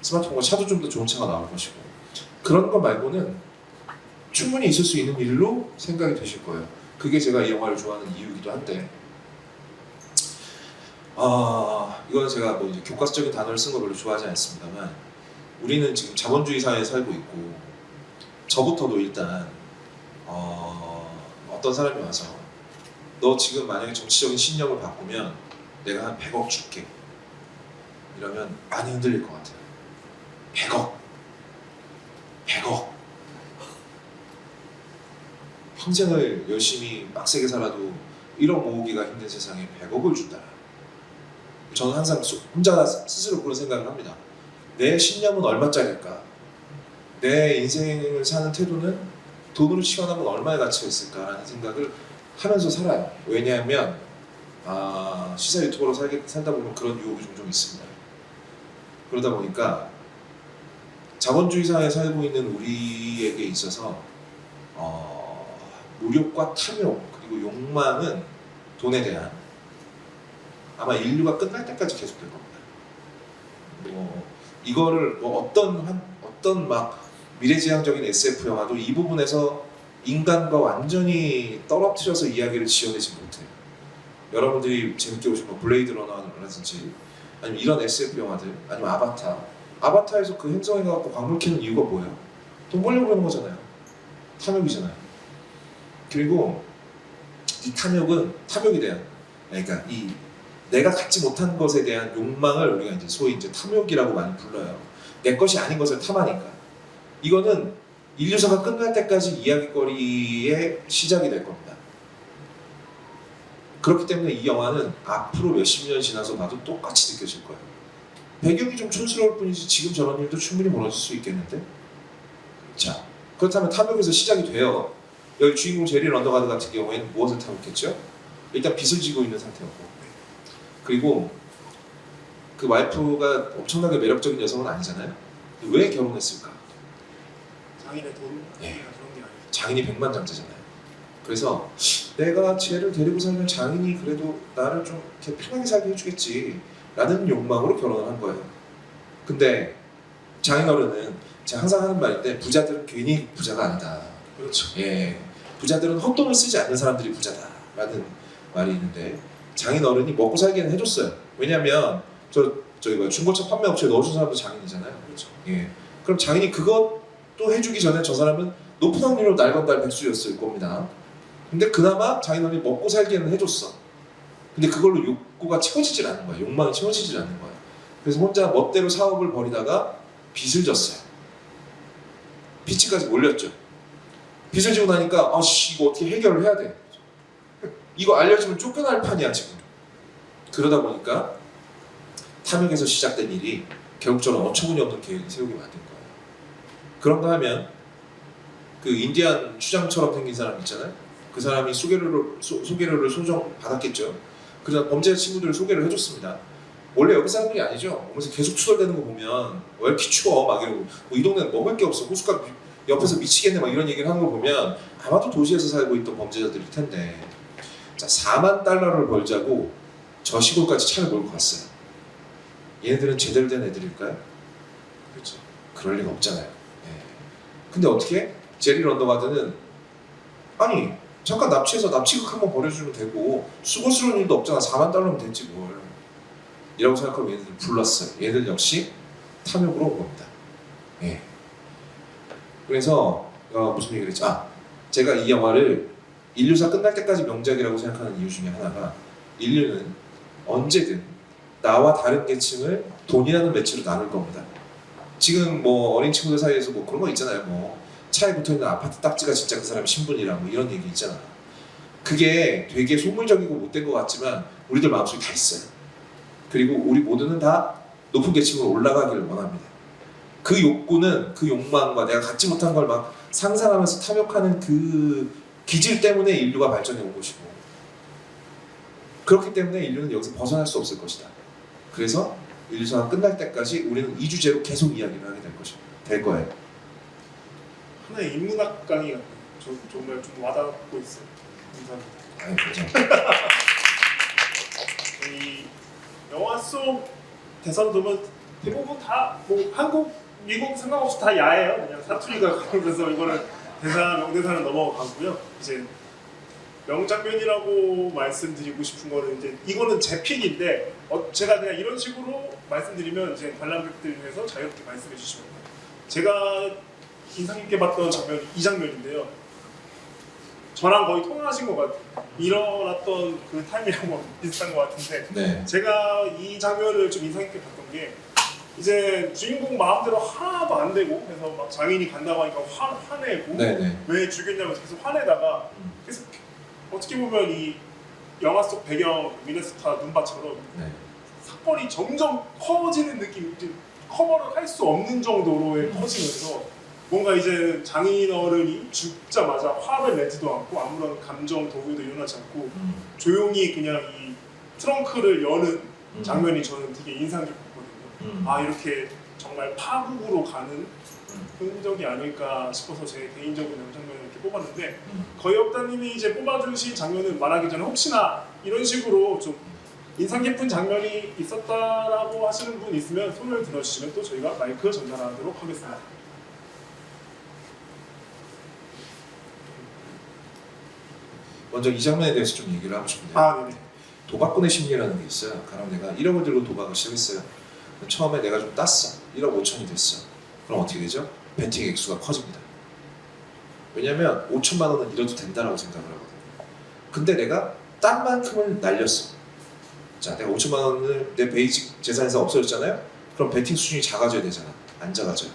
스마트폰과 차도 좀 더 좋은 차가 나올 것이고 그런 거 말고는 충분히 있을 수 있는 일로 생각이 되실 거예요. 그게 제가 이 영화를 좋아하는 이유이기도 한데 이건 제가 뭐 이제 교과서적인 단어를 쓴 거 별로 좋아하지 않습니다만 우리는 지금 자본주의 사회에 살고 있고 저부터도 일단 어떤 사람이 와서 너 지금 만약에 정치적인 신념을 바꾸면 내가 한 100억 줄게 이러면 많이 흔들릴 것 같아요. 100억 평생을 열심히 빡세게 살아도 1억 모으기가 힘든 세상에 100억을 준다. 저는 항상 혼자 스스로 그런 생각을 합니다. 내 신념은 얼마짜리일까? 내 인생을 사는 태도는 돈으로 치환하면 얼마의 가치가 있을까라는 생각을 하면서 살아요. 왜냐하면 시사 유튜버로 살다 보면 그런 유혹이 종종 있습니다. 그러다 보니까 자본주의 사회에 살고 있는 우리에게 있어서 무력과 탐욕 그리고 욕망은 돈에 대한 아마 인류가 끝날 때까지 계속될 겁니다. 이거를 뭐 어떤 막 미래지향적인 SF 영화도 이 부분에서 인간과 완전히 떨어뜨려서 이야기를 지어내지 못해요. 여러분들이 재밌게 보신 뭐 블레이드 러너라든지 아니면 이런 SF 영화들 아니면 아바타에서 그 행성에 가서 광물 캐는 이유가 뭐예요? 돈 벌려고 그러는 거잖아요. 탐욕이잖아요. 그리고 이 탐욕에 대한 그러니까 이 내가 갖지 못한 것에 대한 욕망을 우리가 이제 소위 이제 탐욕이라고 많이 불러요. 내 것이 아닌 것을 탐하니까. 이거는 인류사가 끝날 때까지 이야기거리의 시작이 될 겁니다. 그렇기 때문에 이 영화는 앞으로 몇십 년 지나서 봐도 똑같이 느껴질 거예요. 배경이 좀 촌스러울 뿐이지 지금 저런 일도 충분히 벌어질 수 있겠는데? 자, 그렇다면 탐욕에서 시작이 돼요. 여기 주인공 제리 런더가드 같은 경우에는 무엇을 탐욕했죠? 일단 빚을 지고 있는 상태였고, 그리고 그 와이프가 엄청나게 매력적인 여성은 아니잖아요. 왜 결혼했을까? 장인의 돈 예. 그런 게 아니죠. 장인이 백만장자잖아요. 그래서 내가 쟤를 데리고 살면 장인이 그래도 나를 좀 이렇게 편하게 살게 해주겠지 라는 욕망으로 결혼을 한 거예요. 근데 장인어른은 제가 항상 하는 말인데 부자들은 괜히 부자가 아니다. 그렇죠. 예, 부자들은 헛돈을 쓰지 않는 사람들이 부자다 라는 말이 있는데 장인어른이 먹고 살기는 해줬어요. 왜냐면 저기 뭐야 중고차 판매업체에 넣어준 사람도 장인이잖아요. 그렇죠. 예, 그럼 장인이 그것도 해주기 전에 저 사람은 높은 확률로 날건달 백수였을 겁니다. 근데 그나마 장인어른이 먹고 살기에는 해줬어. 근데 그걸로 욕구가 채워지질 않는 거야. 욕망이 채워지질 않는 거야. 그래서 혼자 멋대로 사업을 벌이다가 빚을 졌어요. 빚까지 몰렸죠. 빚을 지고 나니까 아씨 이거 어떻게 해결을 해야 돼. 이거 알려주면 쫓겨날 판이야 지금. 그러다 보니까 탐욕에서 시작된 일이 결국 저는 어처구니 없는 계획을 세우게 만든 거예요. 그런가 하면 그 인디안 추장처럼 생긴 사람 있잖아요. 그 사람이 소개료를 소정 받았겠죠. 그래서 범죄 친구들을 소개를 해줬습니다. 원래 여기 사람들이 아니죠. 오면서 계속 투덜대는 거 보면 왜 이렇게 추워 막 이러고 뭐 이 동네는 먹을 게 없어 호숫가 옆에서 미치겠네 막 이런 얘기를 하는 거 보면 아마도 도시에서 살고 있던 범죄자들일 텐데 자 4만 달러를 벌자고 저 시골까지 차를 몰고 갔어요. 얘네들은 제대로 된 애들일까요? 그렇죠. 그럴 리가 없잖아요. 예. 근데 어떻게 제리 런더가드는 아니 잠깐 납치해서 납치극 한번 벌여주면 되고 수고스러운 일도 없잖아. 4만 달러면 됐지 뭘 이라고 생각하고 얘네들 불렀어요. 얘들 역시 탐욕으로 온 겁니다. 예. 그래서 무슨 얘기를 했지? 제가 이 영화를 인류사 끝날 때까지 명작이라고 생각하는 이유 중에 하나가 인류는 언제든 나와 다른 계층을 돈이라는 매체로 나눌 겁니다. 지금 뭐 어린 친구들 사이에서 뭐 그런 거 있잖아요. 뭐 차에 붙어있는 아파트 딱지가 진짜 그 사람 신분이라 뭐 이런 얘기 있잖아. 그게 되게 소물적이고 못된 것 같지만 우리들 마음속에 다 있어요. 그리고 우리 모두는 다 높은 계층으로 올라가기를 원합니다. 그 욕구는 그 욕망과 내가 갖지 못한 걸 막 상상하면서 탐욕하는 그 기질 때문에 인류가 발전해 온 것이고 그렇기 때문에 인류는 여기서 벗어날 수 없을 것이다. 그래서 인류사가 끝날 때까지 우리는 이 주제로 계속 이야기를 하게 될 거예요. 하나의 인문학 강의 같아요. 정말 좀 와닿고 있어요. 감사합니다. 아유, 감사합니다. 이 영화 속 대사를 보면 대부분 다 뭐 한국, 미국 상관없이 다 야해요. 그냥 사투리가 그래서 이거는 명대사는 넘어가고요. 이제 명장면이라고 말씀드리고 싶은 거는 이제 이거는 제 픽인데 제가 그냥 이런 식으로 말씀드리면 이제 관람객들 중에서 자유롭게 말씀해 주시면 돼요. 제가 인상 깊게 봤던 장면이 이 장면인데요. 저랑 거의 통하신 것 같아요. 일어났던 그 타임이랑 비슷한 것 같은데 네. 제가 이 장면을 좀 인상 깊게 봤던 게 이제 주인공 마음대로 하나도 안 되고 그래서 막 장인이 간다고 하니까 화내고 네네. 왜 죽였냐면서 계속 화내다가 그래서 어떻게 보면 이 영화 속 배경 미네소타 눈밭처럼 네. 사건이 점점 커지는 느낌, 커버를 할 수 없는 정도로의 커지면서 뭔가 이제 장인어른이 죽자마자 화를 내지도 않고 아무런 감정 도구도 일어나지 않고 조용히 그냥 이 트렁크를 여는 장면이 저는 되게 인상 깊었거든요. 이렇게 정말 파국으로 가는 흔적이 아닐까 싶어서 제 개인적인 장면을 이렇게 뽑았는데 거의 없다님이 이제 뽑아주신 장면은 말하기 전에 혹시나 이런 식으로 좀 인상 깊은 장면이 있었다라고 하시는 분 있으면 손을 들어주시면 또 저희가 마이크 전달하도록 하겠습니다. 먼저 이 장면에 대해서 좀 얘기를 하고 싶은데요. 네네. 도박꾼의 심리라는 게 있어요. 가령 내가 1억을 들고 도박을 시작했어요. 처음에 내가 좀 땄어. 1억 5천이 됐어. 그럼 어떻게 되죠? 베팅 액수가 커집니다. 왜냐면 5천만 원은 잃어도 된다라고 생각을 하거든요. 근데 내가 딴 만큼을 날렸어. 자, 내가 5천만 원을 내 베이직 재산에서 없어졌잖아요. 그럼 베팅 수준이 작아져야 되잖아. 안 작아져요.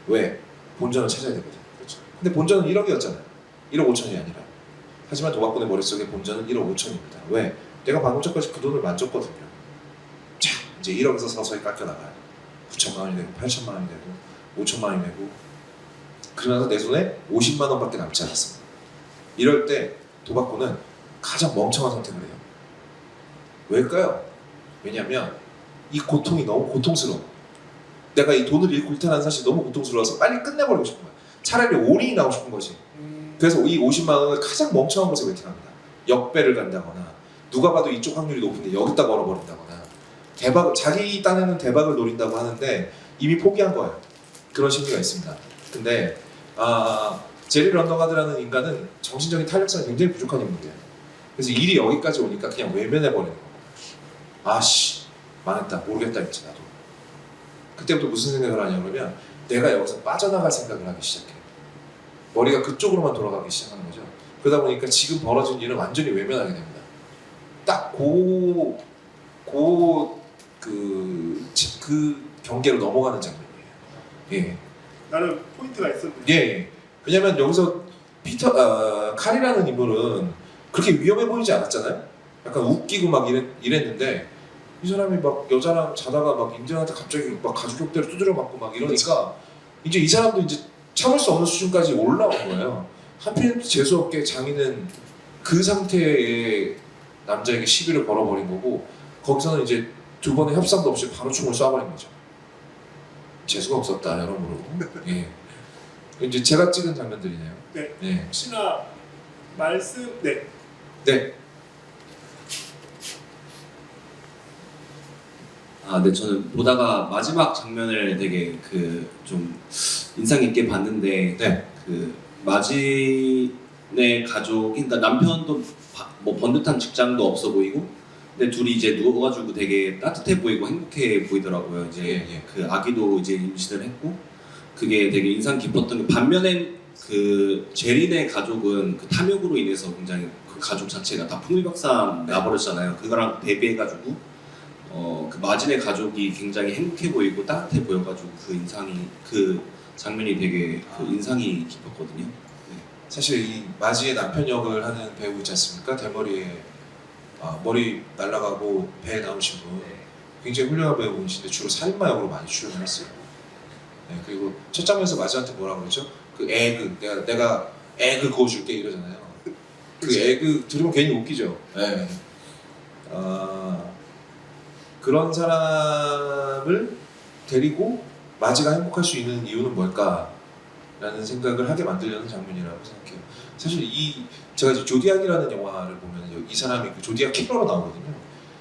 왜? 본전을 찾아야 되거든. 근데 본전은 1억이었잖아요. 1억 5천이 아니라. 하지만 도박꾼의 머릿속에 본전은 1억 5천입니다. 왜? 내가 방금 전까지 그 돈을 만졌거든요. 자, 이제 1억에서 서서히 깎여나가요. 9천만 원이 되고 8천만 원이 되고 5천만 원이 되고 그러면서 내 손에 50만 원밖에 남지 않았습니다. 이럴 때 도박꾼은 가장 멍청한 선택을 해요. 왜일까요? 왜냐하면 이 고통이 너무 고통스러워. 내가 이 돈을 잃고 일탈하는 사실이 너무 고통스러워서 빨리 끝내버리고 싶은 거야. 차라리 올인이 나고 싶은 거지. 그래서 이 50만 원을 가장 멍청한 곳에 베팅합니다. 역배를 간다거나 누가 봐도 이쪽 확률이 높은데 여기다 걸어버린다거나 대박, 자기 딴에는 대박을 노린다고 하는데 이미 포기한 거예요. 그런 심리가 있습니다. 근데 제리 런더가드라는 인간은 정신적인 탄력성이 굉장히 부족한 인물이에요. 그래서 일이 여기까지 오니까 그냥 외면해버리는 거예요. 아씨 망했다 모르겠다 이제 나도. 그때부터 무슨 생각을 하냐 그러면 내가 여기서 빠져나갈 생각을 하기 시작해요. 머리가 그쪽으로만 돌아가기 시작하는 거죠. 그러다 보니까 지금 벌어진 일은 완전히 외면하게 됩니다. 딱 그 경계로 넘어가는 장면이에요. 예. 나는 포인트가 있었는데. 예. 왜냐면 여기서 칼이라는 인물은 그렇게 위험해 보이지 않았잖아요. 약간 웃기고 막 이랬는데 이 사람이 막 여자랑 자다가 막 인디언한테 갑자기 막 가죽 격대로 두드려 맞고 막 이러니까 이제 이 사람도 이제 참을 수 없는 수준까지 올라온 거예요. 한편 재수 없게 장인은 그 상태의 남자에게 시비를 걸어버린 거고 거기서는 이제 두 번의 협상도 없이 바로 총을 쏴버린 거죠. 재수가 없었다 여러모로. 예. 이제 제가 찍은 장면들이네요. 네. 네. 혹시나 말씀 네. 네. 네, 저는 보다가 마지막 장면을 되게 좀 인상 깊게 봤는데 네. 마진의 가족이, 그러니까 남편도 뭐 번듯한 직장도 없어 보이고, 근데 둘이 이제 누워가지고 되게 따뜻해 보이고 행복해 보이더라고요. 이제 예. 그 아기도 이제 임신을 했고, 그게 되게 인상 깊었던 게, 반면에 그 제린의 가족은 그 탐욕으로 인해서 굉장히 그 가족 자체가 다 풍비박산 나버렸잖아요. 그거랑 대비해가지고 그 마진의 가족이 굉장히 행복해 보이고 따뜻해 보여가지고 그 장면이 되게 인상이 깊었거든요. 네. 사실 이 마지의 남편 역을 하는 배우 있지 않습니까? 대머리에 머리 날아가고 배에 나오신 분, 굉장히 훌륭한 배우분이신데 주로 살인마 역으로 많이 출연을 했어요. 네, 그리고 첫 장면에서 마지한테 뭐라 그러죠? 그 에그, 내가 에그 구워줄게 이러잖아요. 그 에그 들으면 괜히 웃기죠. 네. 그런 사람을 데리고 마지가 행복할 수 있는 이유는 뭘까라는 생각을 하게 만들려는 장면이라고 생각해요. 사실 제가 이제 조디악이라는 영화를 보면 이 사람이 그 조디악 킬러로 나오거든요.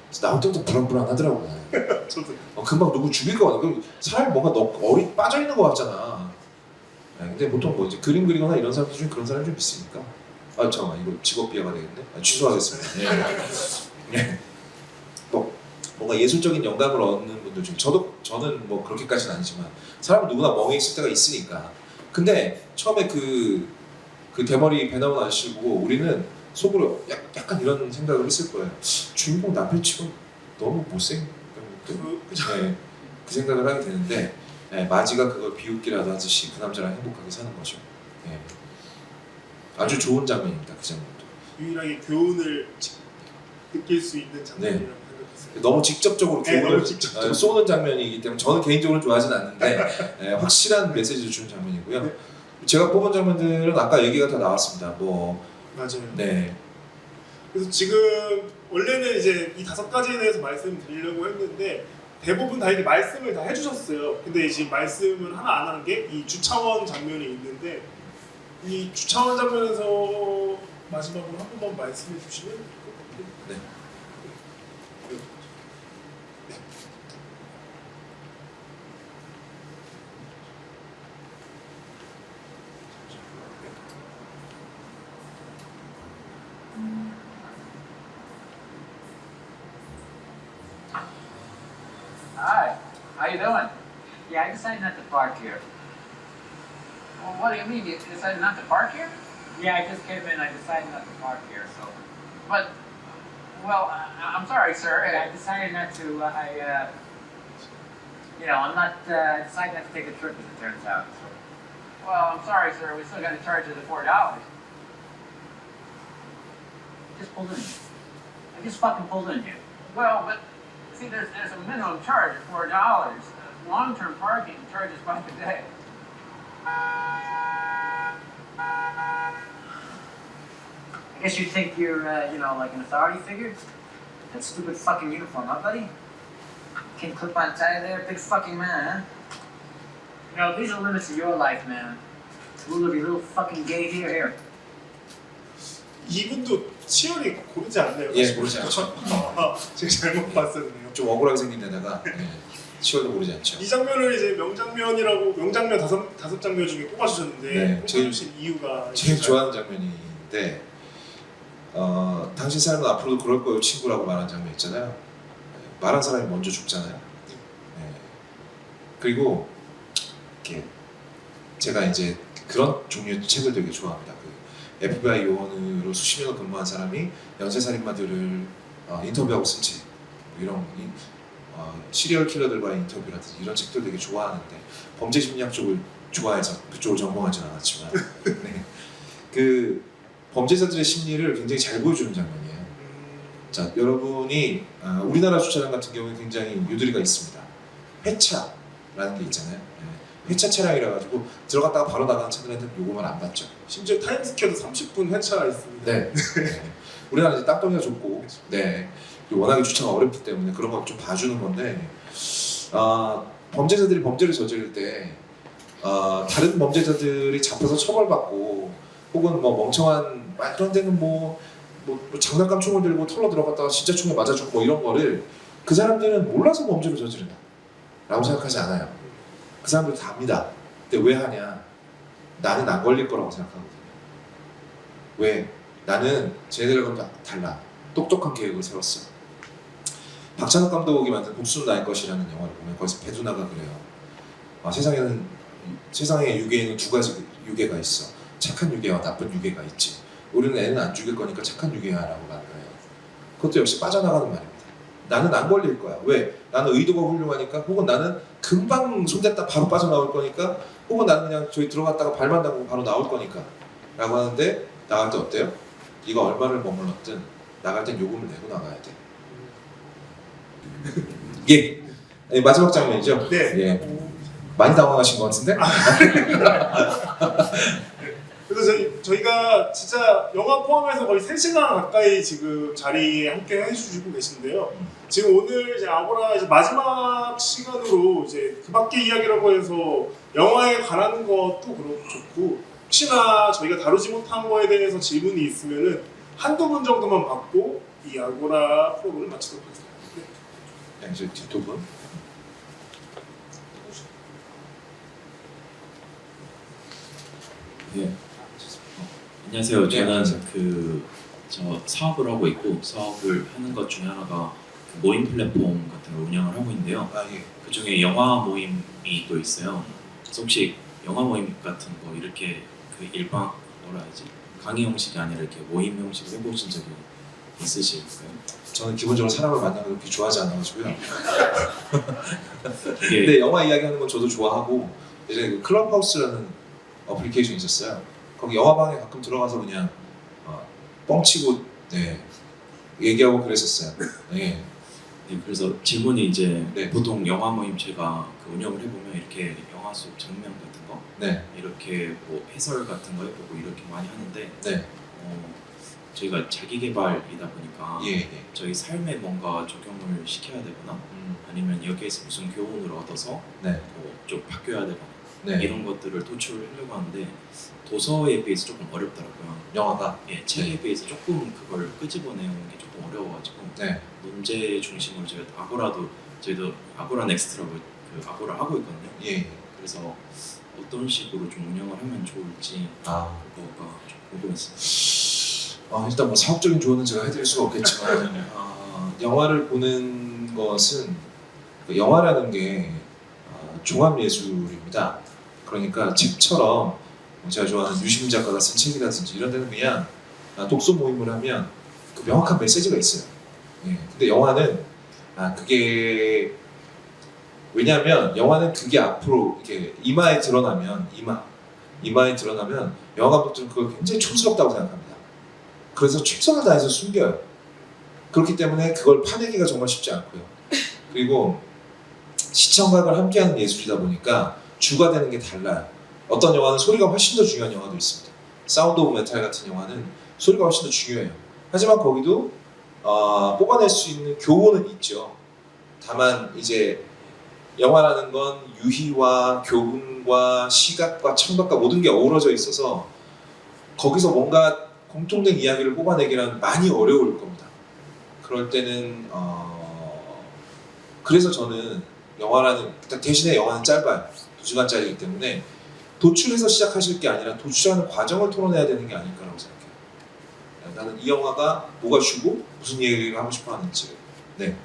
그래서 나올 때부터 불안불안하더라고요. 저도. 금방 누구 죽일 것 같아. 사람이 뭔가 어리 빠져 있는 것 같잖아. 네, 근데 보통 뭐 이제 그림 그리거나 이런 사람들 중에 그런 사람이 좀 있으니까. 잠깐만 이거 직업 비하가 되겠네. 취소하겠습니다. 네. 뭔가 예술적인 영감을 얻는 분들 중에 저는 뭐 그렇게까지는 아니지만 사람은 누구나 멍해 있을 때가 있으니까. 근데 처음에 그 대머리 배 나온 아저씨 보고 우리는 속으로 약간 이런 생각을 했을 거예요. 주인공 남편 치고 너무 못생긴 네, 그 생각을 하게 되는데 네, 마지가 그걸 비웃기라도 하듯이 그 남자랑 행복하게 사는 거죠. 네. 아주 좋은 장면입니다. 그 장면도. 유일하게 교훈을 느낄 수 있는 장면이라고 생각했어요. 너무 직접적으로 교훈을 직접적으로. 쏘는 장면이기 때문에 저는 개인적으로 좋아하진 않는데 확실한 메시지를 주는 장면이고요. 네. 제가 뽑은 장면들은 아까 얘기가 다 나왔습니다. 맞아요. 네. 그래서 지금 원래는 이제 이 5가지에 대해서 말씀드리려고 했는데 대부분 다 이렇게 말씀을 다 해주셨어요. 근데 지금 말씀을 하나 안 한 게 이 주차원 장면이 있는데 이 주차원 장면에서 마지막으로 한 번만 말씀해 주시면 좋을 것 같아요. 네. Hi, how you doing? Yeah, I decided not to park here. Well, what do you mean? You decided not to park here? Yeah, I just came in. I decided not to park here. So, but, well, I'm sorry, sir. I decided not to. I'm not. I decided not to take a trip, as it turns out. So, Well, I'm sorry, sir. We still got to charge you the $4. Just pulled in. I just fucking pulled in here. Well, but see, there's a minimum charge of $4. Long-term parking charges by the day. I guess you think you're, like an authority figure? That stupid fucking uniform, huh, buddy? Can't clip on tie there, big fucking man, huh? These are limits of your life, man. Rule of your little fucking gate here. 이분도 치열이 고르지 않나요? 예, 고르지 않죠. 제가 잘못 봤었네요. 좀 억울하게 생긴 데다가 치열도 모르지 않죠. 이 장면을 이제 명장면이라고 명장면 다섯 장면 중에 꼽아주셨는데 네, 꼽아주신 이유가 제일 좋아하는 장면인데 당신 삶은 앞으로도 그럴 거예요 친구라고 말한 장면 있잖아요. 말한 사람이 먼저 죽잖아요. 네. 그리고 이렇게 제가 이제 그런 종류의 책을 되게 좋아합니다. 그 FBI 요원으로 수십 년을 근무한 사람이 연쇄살인마들을 인터뷰하고 쓴 책, 이런 시리얼 킬러들과의 인터뷰라든지 이런 책들 되게 좋아하는데 범죄 심리학 쪽을 좋아해서 그쪽을 전공하지는 않았지만 네. 그 범죄자들의 심리를 굉장히 잘 보여주는 장면이에요. 자, 여러분이 우리나라 주차장 같은 경우에 굉장히 유두리가 있습니다. 회차라는 게 있잖아요. 회차 차량이라 가지고 들어갔다가 바로 나가는 차들한테는 요금을 안 받죠. 심지어 타임스퀘어도 30분 회차가 있습니다. 네. 우리나라는 이제 땅덩이가 좁고, 네. 워낙에 주차가 어렵기 때문에 그런 걸 좀 봐주는 건데, 범죄자들이 범죄를 저지를 때 다른 범죄자들이 잡혀서 처벌받고, 혹은 뭐 멍청한 말도 안 되는 뭐 장난감 총을 들고 털러 들어갔다가 진짜 총에 맞아 죽고 뭐 이런 거를 그 사람들은 몰라서 범죄를 저지른다라고 생각하지 않아요. 그 사람들 다 압니다. 근데 왜 하냐? 나는 안 걸릴 거라고 생각하거든요. 왜? 나는 쟤네들과는 달라. 똑똑한 계획을 세웠어. 박찬욱 감독이 만든 복수는 나의 것이라는 영화를 보면 거기서 배두나가 그래요. 세상에 유괴에는 두 가지 유괴가 있어. 착한 유괴와 나쁜 유괴가 있지. 우리는 애는 안 죽일 거니까 착한 유괴야라고 말을 해요. 그것도 역시 빠져나가는 말입니다. 나는 안 걸릴 거야. 왜? 나는 의도가 훌륭하니까, 혹은 나는 금방 손댔다 바로 빠져나올 거니까, 혹은 나는 그냥 저기 들어갔다가 발만 담그고 바로 나올 거니까 라고 하는데, 나갈 때 어때요? 네가 얼마를 머물렀든 나갈 땐 요금을 내고 나가야 돼. 예, 마지막 장면이죠? 네. 예. 많이 당황하신 것 같은데? 그래서 저희가 진짜 영화 포함해서 거의 3시간 가까이 지금 자리에 함께 해주시고 계신데요. 지금 오늘 이제 아고라 이제 마지막 시간으로 이제 그 밖의 이야기라고 해서 영화에 관한 것도 좋고, 혹시나 저희가 다루지 못한 거에 대해서 질문이 있으면은 한두 분 정도만 받고 이 아고라 프로그램을 마치도록 하겠습니다. 네, 이제 두 분. 예. 안녕하세요. 저는 네, 저 사업을 하고 있고, 사업을 하는 것 중에 하나가 그 모임 플랫폼 같은 걸 운영을 하고 있는데요. 예. 그 중에 영화 모임이 또 있어요. 그래서 혹시 영화 모임 같은 거 이렇게 그 일방 뭐라 하지? 강의 형식이 아니라 이렇게 모임 형식으로 해보신 적이 있으실까요? 저는 기본적으로 사람을 만나는 걸 그렇게 좋아하지 않아가지고요. 이게 근데 영화 이야기하는 건 저도 좋아하고, 예전에 그 클럽하우스라는 어플리케이션이 있었어요. 거기 영화방에 가끔 들어가서 그냥 뻥치고 얘기하고 그랬었어요. 네. 네, 그래서 질문이 이제 네. 보통 영화 모임 제가 그 운영을 해보면 이렇게 영화 속 장면 같은 거 네. 이렇게 뭐 해설 같은 거 해보고 이렇게 많이 하는데 네. 저희가 자기 개발이다 보니까 예. 저희 삶에 뭔가 적용을 시켜야 되거나 아니면 여기에서 무슨 교훈을 얻어서 네. 좀 바뀌어야 되거나 네. 이런 것들을 도출하려고 하는데 도서에 비해서 조금 어렵더라고요. 영화가. 예, 책에 네. 비해서 조금 그걸 끄집어내는 게 조금 어려워가지고 네. 논제 중심으로 저희가 저희도 아고라 넥스트라고 그 아고라 하고 있거든요. 예. 그래서 어떤 식으로 좀 운영을 하면 좋을지 그거가 좀 궁금했습니다. 일단 뭐 사업적인 조언은 제가 해드릴 수가 없겠지만 영화를 보는 것은 영화라는 게 종합 예술입니다. 그러니까 책처럼 제가 좋아하는 유시민 작가가 쓴 책이라든지 이런 데는 그냥 독서 모임을 하면 그 명확한 메시지가 있어요. 예. 근데 영화는 그게 왜냐하면 영화는 그게 앞으로 이렇게 이마에 드러나면 이마에 드러나면 영화 감독들은 그걸 굉장히 촌스럽다고 생각합니다. 그래서 최선을 다해서 숨겨요. 그렇기 때문에 그걸 파내기가 정말 쉽지 않고요. 그리고 시청각을 함께하는 예술이다 보니까 주가 되는 게 달라요. 어떤 영화는 소리가 훨씬 더 중요한 영화도 있습니다. 사운드 오브 메탈 같은 영화는 소리가 훨씬 더 중요해요. 하지만 거기도 뽑아낼 수 있는 교훈은 있죠. 다만 이제 영화라는 건 유희와 교훈과 시각과 청각과 모든 게 어우러져 있어서 거기서 뭔가 공통된 이야기를 뽑아내기란 많이 어려울 겁니다. 그럴 때는 그래서 저는 영화라는 대신에 영화는 짧아요. 2시간짜리이기 때문에 도출해서 시작하실 게 아니라 도출하는 과정을 토론해야 되는 게 아닐까라고 생각해요. 나는 이 영화가 뭐가 주고 무슨 얘기를 하고 싶어 하는지. 네.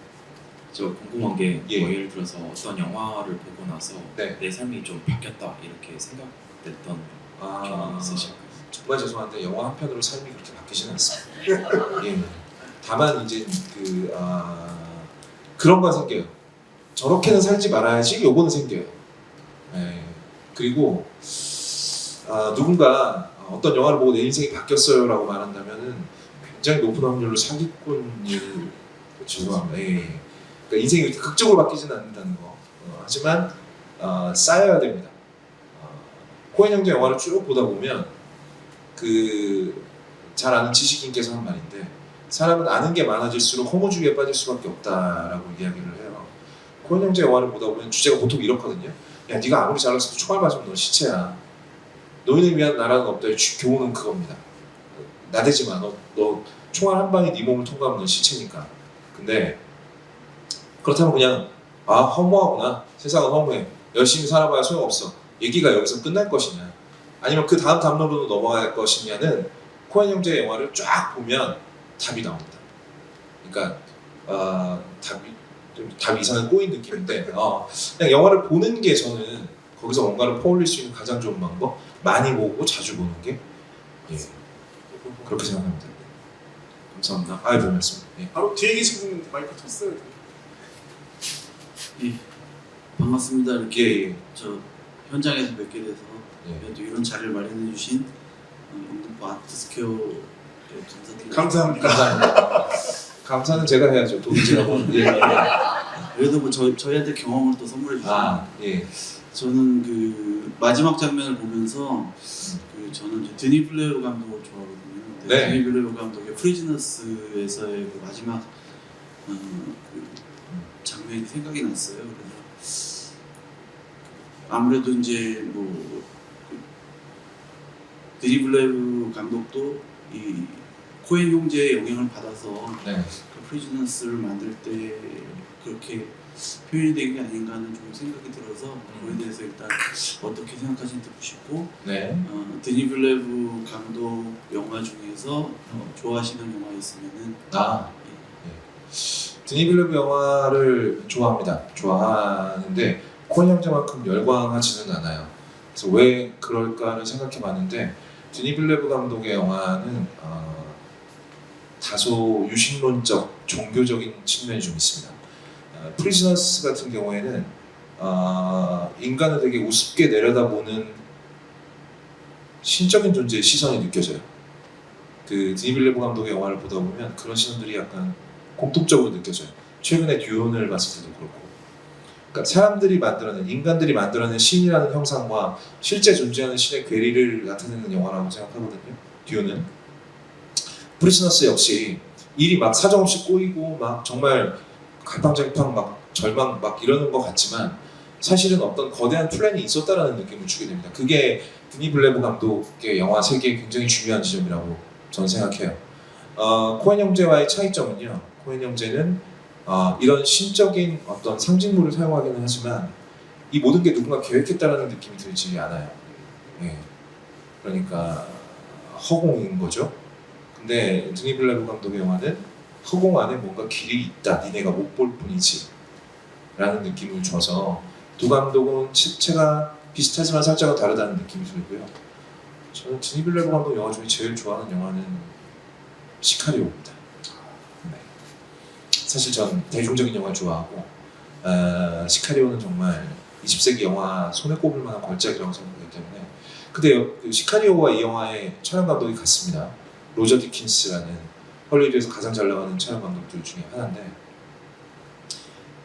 저 궁금한 게 예. 뭐 예를 들어서 어떤 영화를 보고 나서 네. 내 삶이 좀 바뀌었다 이렇게 생각됐던 경험 있으실까요? 정말 죄송한데 영화 한 편으로 삶이 그렇게 바뀌지는 않습니다. 예. 다만 이제 그런 건 생겨요. 저렇게는 살지 말아야지. 요거는 생겨요. 예. 그리고 누군가 어떤 영화를 보고 내 인생이 바뀌었어요라고 말한다면은 굉장히 높은 확률로 사기꾼일 죄송합니다. 예. 그러니까 인생이 이렇게 극적으로 바뀌지는 않는다는 거. 하지만 쌓여야 됩니다. 코엔 형제 영화를 쭉 보다 보면 잘 아는 지식인께서 한 말인데 사람은 아는 게 많아질수록 허무주의에 빠질 수밖에 없다라고 이야기를 해요. 코엔 형제 영화를 보다 보면 주제가 보통 이렇거든요. 야, 네가 아무리 잘났어도 총알 맞으면 넌 시체야. 노인을 위한 나라는 없다의 교훈은 그겁니다. 나대지 마. 너 총알 한 방이 네 몸을 통과하면 넌 시체니까. 근데 그렇다면 그냥 허무하구나. 세상은 허무해. 열심히 살아봐야 소용없어. 얘기가 여기서 끝날 것이냐. 아니면 그 다음 담론으로 넘어갈 것이냐는 코엔 형제의 영화를 쫙 보면 답이 나옵니다. 그러니까 답이 이상한 꼬인 느낌인데 그냥 영화를 보는 게 저는 거기서 뭔가를 퍼올릴 수 있는 가장 좋은 방법. 많이 보고 자주 보는 게 그렇게 생각합니다. 감사합니다. 별 말씀. 예. 바로 뒤에 계신 분 마이크 쳤어요. 예, 반갑습니다. 이렇게 예. 저 현장에서 뵙게 돼서 예. 또 이런 자리를 마련해 주신 영등포 아트스퀘어 감사드립니다. 감사합니다. 감사합니다. 감사는 제가 해야죠. 돈이 제가 버는. 예. 그래도 뭐 저희한테 경험을 또 선물해 주시면 예. 저는 그 마지막 장면을 보면서 저는 이제 드니 블레어 감독을 좋아하거든요. 네. 드니 블레어 감독의 프리즈너스에서의 그 마지막 그 장면이 생각이 났어요. 그래서 아무래도 이제 드니 블레어 감독도 이 코엔 형제의 영향을 받아서 네. 그 프리즈너스를 만들 때 그렇게 표현이 된 게 아닌가 하는 좀 생각이 들어서 그거에 대해서 일단 어떻게 생각하시는지 듣고 싶고 네. 드니 빌레브 감독 영화 중에서 좋아하시는 영화 있으면은 드니 빌레브 영화를 좋아합니다. 좋아하는데 코엔 형제만큼 열광하지는 않아요. 그래서 왜 그럴까를 생각해봤는데 드니 빌레브 감독의 영화는 다소 유신론적, 종교적인 측면이 좀 있습니다. 프리즈너스 같은 경우에는 인간을 되게 우습게 내려다보는 신적인 존재의 시선이 느껴져요. 그 드니 빌레브 감독의 영화를 보다 보면 그런 시선들이 약간 공통적으로 느껴져요. 최근에 듀온을 봤을 때도 그렇고. 그러니까 사람들이 만들어낸, 인간들이 만들어낸 신이라는 형상과 실제 존재하는 신의 괴리를 나타내는 영화라고 생각하거든요. 듀온은. 프리즈너스 역시 일이 막 사정없이 꼬이고 막 정말 갈팡질팡 막 절망 막 이러는 것 같지만 사실은 어떤 거대한 플랜이 있었다라는 느낌을 주게 됩니다. 그게 드니 빌레브 감독의 영화 세계에 굉장히 중요한 지점이라고 저는 생각해요. 코엔 형제와의 차이점은요. 코엔 형제는 이런 신적인 어떤 상징물을 사용하기는 하지만 이 모든 게 누군가 계획했다라는 느낌이 들지 않아요. 예. 그러니까 허공인 거죠. 근데 드니 빌레브 감독의 영화는 허공 안에 뭔가 길이 있다. 니네가 못 볼 뿐이지. 라는 느낌을 줘서 두 감독은 실체가 비슷하지만 살짝은 다르다는 느낌이 들고요. 저는 드니 빌레브 감독 영화 중에 제일 좋아하는 영화는 시카리오입니다. 네. 사실 전 대중적인 영화 좋아하고 시카리오는 정말 20세기 영화 손에 꼽을 만한 걸작이라고 생각하기 때문에 근데 그 시카리오와 이 영화의 촬영 감독이 같습니다. 로저 디킨스라는 헐리우드에서 가장 잘 나가는 촬영 감독들 중에 하나인데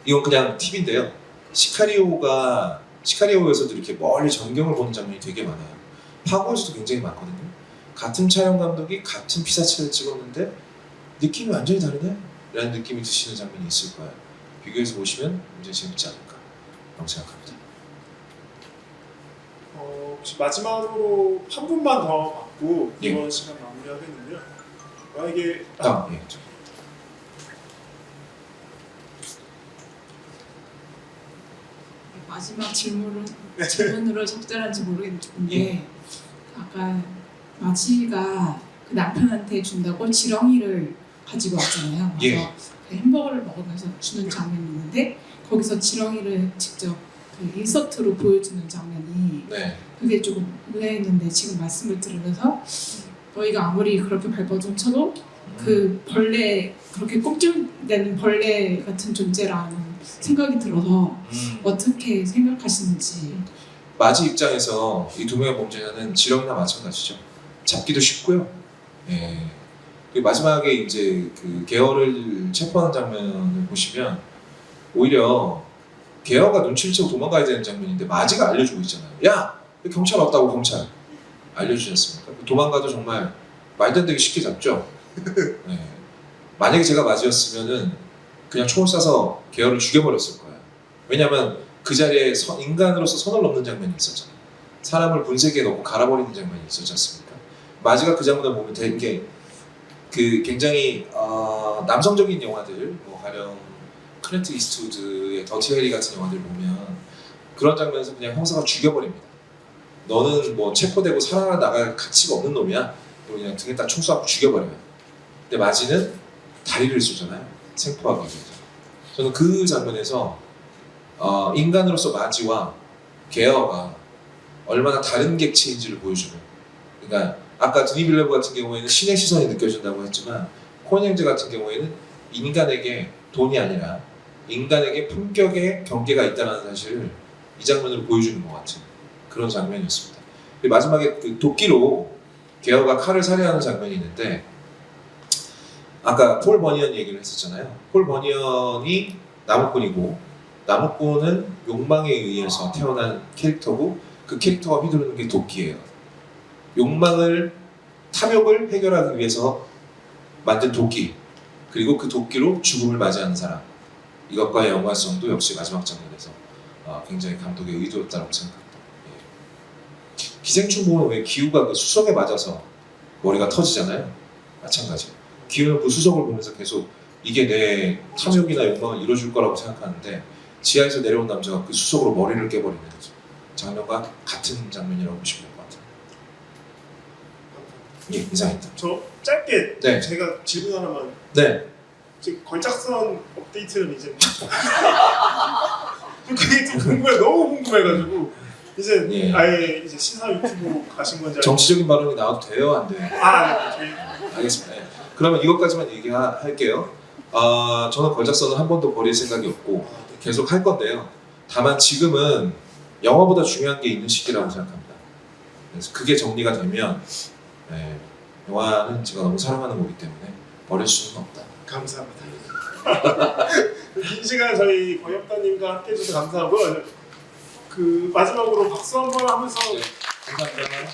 이건 그냥 팁인데요. 시카리오에서도 이렇게 멀리 전경을 보는 장면이 되게 많아요. 파고에서도 굉장히 많거든요. 같은 촬영 감독이 같은 피사체를 찍었는데 느낌이 완전히 다르네? 라는 느낌이 드시는 장면이 있을 거예요. 비교해서 보시면 굉장히 재밌지 않을까 라고 생각합니다. 혹시 마지막으로 한 분만 더 받고 예. 이번 시간 마무리하겠는데요. 만약에 예. 마지막 질문으로 적절한지 모르겠는데 아까 마지가 그 남편한테 준다고 지렁이를 가지고 왔잖아요. 그래서 예. 그 햄버거를 먹으면서 주는 장면이 있는데 거기서 지렁이를 직접 그 인서트로 보여주는 장면이 네. 그게 조금 의아했는데 지금 말씀을 들으면서 너희가 아무리 그렇게 발버둥 쳐도 그 벌레 그렇게 꼽질되는 벌레 같은 존재라는 생각이 들어서 어떻게 생각하시는지. 마지 입장에서 이 두 명의 범죄자는 지렁이나 마찬가지죠. 잡기도 쉽고요. 예. 그 마지막에 이제 그 게어를 체포하는 장면을 보시면 오히려 게어가 눈치를 채고 도망가야 되는 장면인데 마지가 알려주고 있잖아요. 야! 경찰 왔다고 경찰. 알려주지 않습니까? 도망가도 정말 말도 안 되게 쉽게 잡죠. 네. 만약에 제가 마지였으면은 그냥 총을 쏴서 게어를 죽여버렸을 거예요. 왜냐하면 그 자리에 인간으로서 선을 넘는 장면이 있었잖아요. 사람을 분쇄기에 넣고 갈아버리는 장면이 있었지 않습니까? 마지가 그 장면을 보면 되게 그 굉장히 남성적인 영화들, 뭐 가령 클린트 이스트우드의 더티 해리 같은 영화들 보면 그런 장면에서 그냥 형사가 죽여버립니다. 너는 뭐 체포되고 살아나갈 가치가 없는 놈이야. 그리고 그냥 등에다 총 쏴서 죽여버려요. 근데 마지는 다리를 쏘잖아요. 생포하기 위해서. 저는 그 장면에서 인간으로서 마지와 게어가 얼마나 다른 객체인지를 보여주는. 그러니까 아까 드니 빌레브 같은 경우에는 신의 시선이 느껴진다고 했지만 코엔 행즈 같은 경우에는 인간에게 돈이 아니라 인간에게 품격의 경계가 있다는 사실을 이 장면으로 보여주는 것 같은 그런 장면이었습니다. 그리고 마지막에 그 도끼로 게어가 칼을 살해하는 장면이 있는데 아까 폴 버니언 얘기를 했었잖아요. 폴 버니언이 나무꾼이고 나무꾼은 욕망에 의해서 태어난 캐릭터고 그 캐릭터가 휘두르는 게 도끼예요. 탐욕을 해결하기 위해서 만든 도끼, 그리고 그 도끼로 죽음을 맞이하는 사람. 이것과의 연관성도 역시 마지막 장면에서 굉장히 감독의 의도였다고 생각합니다. 예. 기생충 보면 왜 기우가 그 수석에 맞아서 머리가 터지잖아요. 마찬가지. 기우는 그 수석을 보면서 계속 이게 내 탐욕이나 욕망을 이뤄줄 거라고 생각하는데 지하에서 내려온 남자가 그 수석으로 머리를 깨버리는 거죠. 장면과 같은 장면이라고 보시면 될 것 같아요. 예, 이상입니다. 저 짧게 네. 제가 질문 하나만. 네. 지금 걸작선 업데이트는 이제 그게 좀 너무 궁금해가지고 이제 예. 아예 이제 시사 유튜브로 가신 건지. 정치적인 발언이 나와도 돼요, 안 돼요? 네. 알겠습니다. 예. 그러면 이것까지만 얘기할게요. 저는 걸작선을 한 번도 버릴 생각이 없고 계속 할 건데요. 다만 지금은 영화보다 중요한 게 있는 시기라고 생각합니다. 그래서 그게 정리가 되면 영화는 제가 너무 사랑하는 거기 때문에 버릴 수는 없다. 감사합니다. 긴 시간 저희 권혁다님과 함께 해주셔서 감사하고요. 그 마지막으로 박수 한번 하면서. 감사합니다.